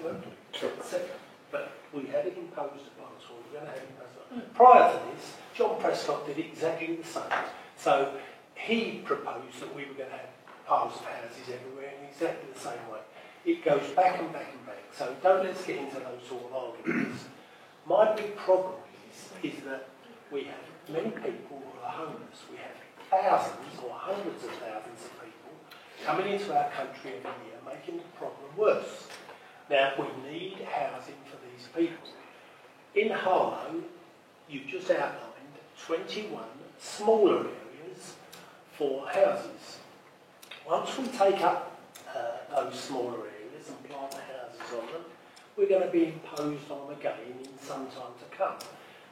but we had it imposed upon us, or we're going to have it imposed upon us. Prior to this, John Prescott did exactly the same. So he proposed that we were going to have piles of houses everywhere in exactly the same way. It goes back and back and back. So don't let's get into those sort of arguments. My big problem is that we have many people who are homeless. We have thousands or hundreds of thousands of people coming into our country every year, making the problem worse. Now, we need housing for these people. In Harlow, you've just outlined 21 smaller areas for houses. Once we take up those smaller areas and plant the houses on them, we're going to be imposed on again in some time to come.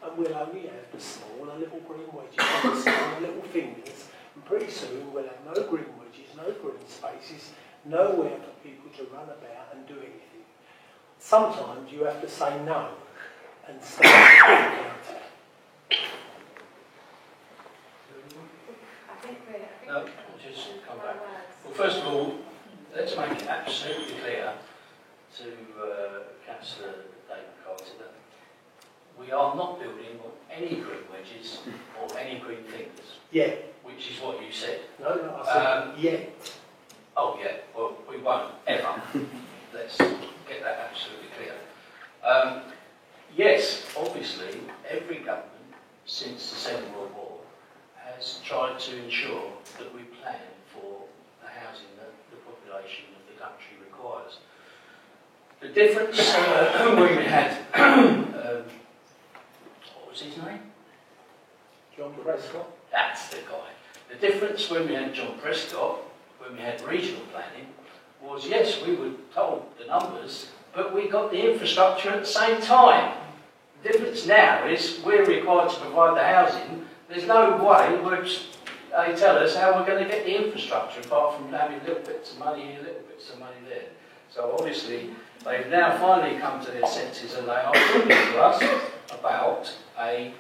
And we'll only have the smaller little green wedges and the smaller little fingers. And pretty soon we'll have no green wedges, no green spaces, nowhere for people to run about and do anything. Sometimes you have to say no and stay at the counter. No, just come back. Well, first of all, let's make it absolutely clear to Councillor David Carter that we are not building on any green wedges or any green fingers. Yeah. Which is what you said. No, I said yeah. Oh, yeah. Well, we won't ever. Let's get that absolutely clear. Yes, obviously, every government since the Second World War has tried to ensure that we plan for the housing that the population of the country requires. The difference when we had, what was his name? John Prescott. That's the guy. The difference when we had John Prescott, when we had regional planning, was yes, we were told the numbers, but we got the infrastructure at the same time. The difference now is we're required to provide the housing. There's no way which they tell us how we're going to get the infrastructure apart from having little bits of money here, little bits of money there. So obviously they've now finally come to their senses and they are talking to us about a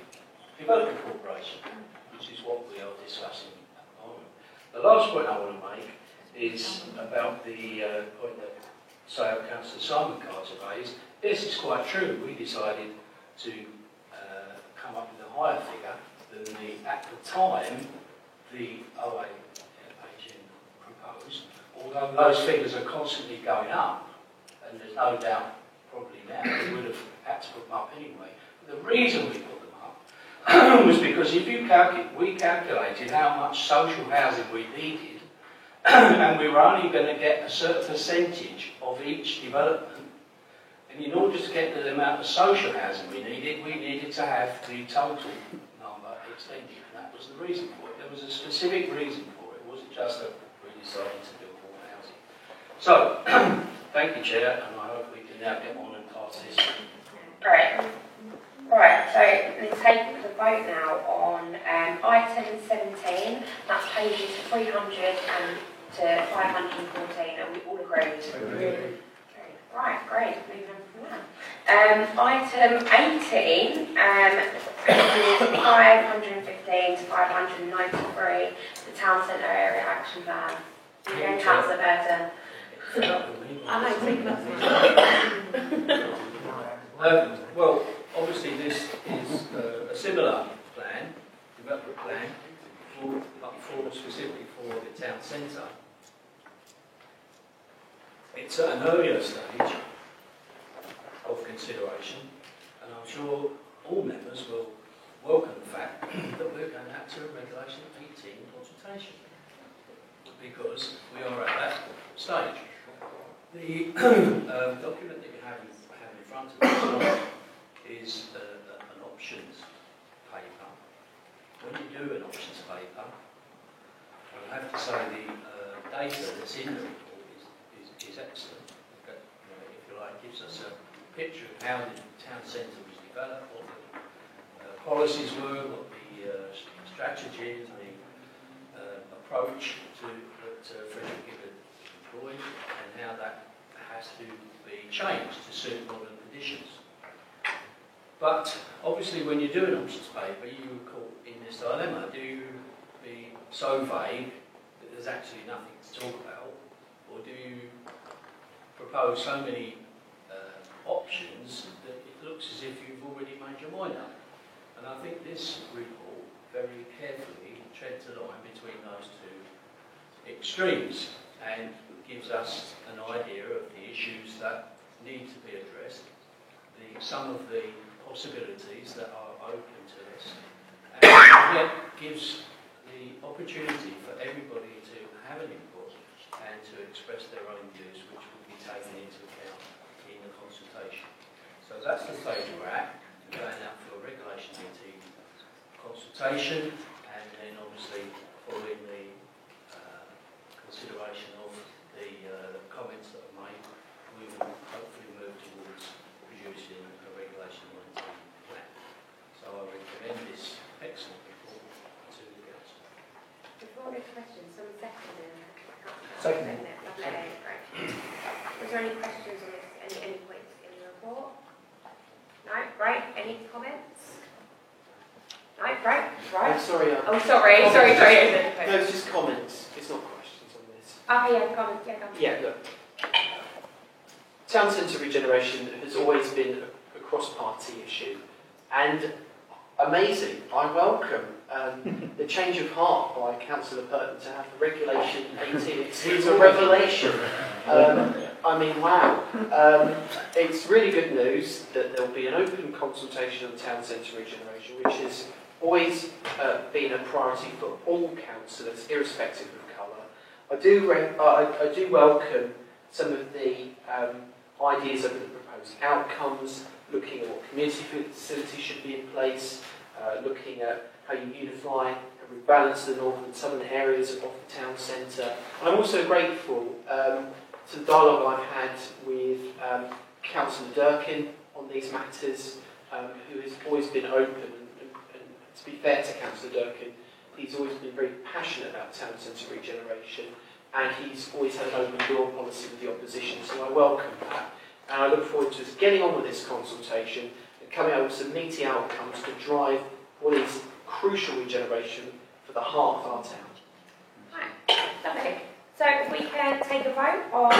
development corporation, which is what we are discussing at the moment. The last point I want to make is about the point that Councillor Simon Carter raised. Yes, it's quite true. We decided to come up with a higher figure than at the time the OAHN proposed, although those figures are constantly going up, and there's no doubt probably now we would have had to put them up anyway. But the reason we put them up was because if you we calculated how much social housing we needed, and we were only going to get a certain percentage of each development. And in order to get the amount of social housing we needed to have the total number extended. And that was the reason for it. There was a specific reason for it. It wasn't just that we decided to build more housing. So, thank you, Chair, and I hope we can now get on and pass this. Great. Right, so let's take the vote now on item 17. That's pages 300 to 514, and we all agreed. Right, great. Moving on from that. Item 18 is 515 to 593, the Town Centre Area Action Plan. Again, Councillor Burton. I know, speaking of well, obviously this is a similar plan, development plan, specifically for the town centre. It's at an earlier stage of consideration, and I'm sure all members will welcome the fact that we're going to have to regulation 18 consultation, because we are at that stage. The document that you have in front of you is an options paper. When you do an options paper, I have to say the data that's in the report is excellent. If you like, gives us a picture of how the town centre was developed, what the policies were, what the strategies, the approach that Frederick Gibbard employed, and how that has to be changed to suit modern conditions. But obviously when you do an options paper, you are caught in this dilemma. Do you be so vague that there's actually nothing to talk about, or do you propose so many options that it looks as if you've already made your mind up? And I think this report very carefully treads the line between those two extremes and gives us an idea of the issues that need to be addressed, some of the possibilities that are open to us, and yet gives the opportunity for everybody to have an input and to express their own views, which will be taken into account in the consultation. So that's the stage we're at, going out for a regulation meeting consultation, and then obviously following the consideration of the comments that are made, we will hopefully move towards producing a regulation 19 plan. So I recommend this excellent report to the council. Before we go to questions, someone seconded. Second. Lovely, great. Was there any questions on this? Any points in the report? No, great. Any comments? No, great. Right. Sorry. Oh, sorry. No, it's just comments. It's not questions on this. Oh, yeah, comments. Yeah, comments. Yeah, look. Town centre regeneration has always been a cross-party issue, and amazing. I welcome the change of heart by Councillor Burton to have the regulation 18. It's a revelation. I mean, wow. It's really good news that there will be an open consultation on town centre regeneration, which has always been a priority for all councillors, irrespective of colour. I do welcome some of the ideas of the proposed outcomes, looking at what community facilities should be in place, looking at how you unify and rebalance the northern and southern areas of the town centre. And I'm also grateful to the dialogue I've had with Councillor Durkin on these matters, who has always been open, and to be fair to Councillor Durkin, he's always been very passionate about town centre regeneration, and he's always had an open door policy with the opposition, so I welcome that. And I look forward to us getting on with this consultation and coming up with some meaty outcomes to drive what is crucial regeneration for the heart of our town. Right, lovely. So we can take a vote on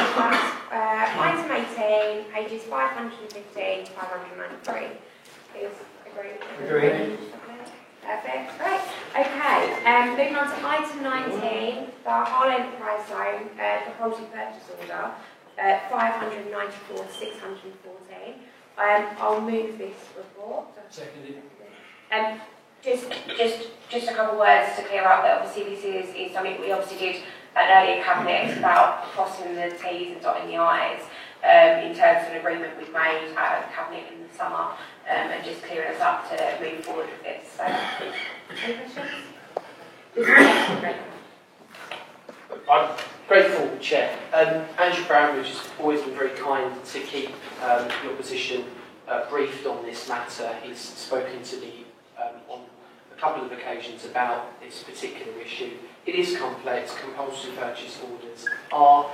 item 18, pages 515 to 593. Is agreed? Agreed. Perfect, great. Okay, moving on to item 19, the Hull Enterprise Zone, the property purchase order, 594 to 614. I'll move this report. Seconded. Just a couple of words to clear up that obviously this is something we obviously did at an earlier cabinet. It's about crossing the T's and dotting the I's in terms of an agreement we've made at the cabinet in the summer, and just clearing us up to move forward with this. So, any questions? I'm grateful, Chair. Andrew Brownridge has always been very kind to keep the opposition briefed on this matter. He's spoken to me on a couple of occasions about this particular issue. It is complex. Compulsory purchase orders are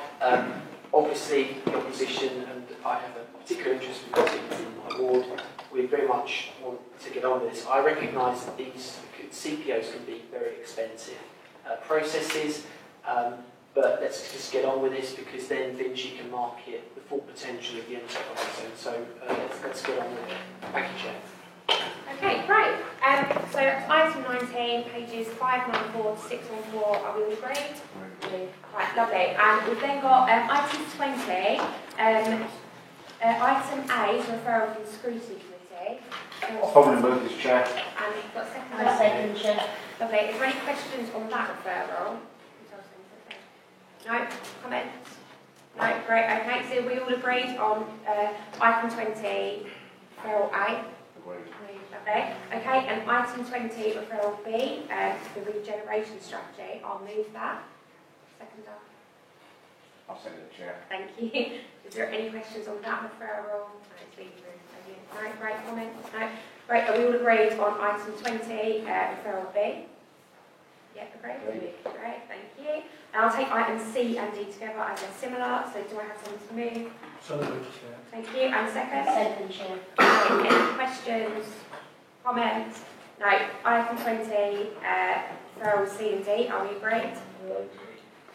Obviously, the opposition, and I have a particular interest because it's in my ward, we very much want to get on with this. I recognise that these CPOs can be very expensive processes, but let's just get on with this because then Vinci can market the full potential of the enterprise. And so let's get on with it. Thank you, Chair. Okay, great. So item 19, pages 594 to 614, are we all agreed? Right, lovely. And we've then got item 20, item A is referral from the scrutiny committee. I'll probably move this, Chair. And we've got Second, Chair. Lovely. Is there any questions on that referral? No? Comments? No? Great. Okay, so we all agreed on item 20, referral A. Okay, okay, and item 20, referral B, the regeneration strategy. I'll move that. Seconder. I'll second it, Chair. Thank you. Is there any questions on that referral? No, it's been through. No, great comments. No, great. Are we all agreed on item 20, referral B? Yeah, agreed. Great, thank you. And I'll take items C and D together as they're similar. So do I have someone to move? So moved, Chair. Thank you. And second? Second, Chair. Any questions? Comments? No. Item 20, referral C and D. Are we agreed?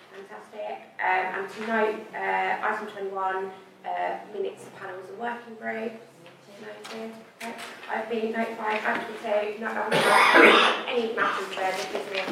Fantastic. And to note, item 21, minutes of panels and working groups. Noted. Okay. I've been notified, item 2, not any matters where the business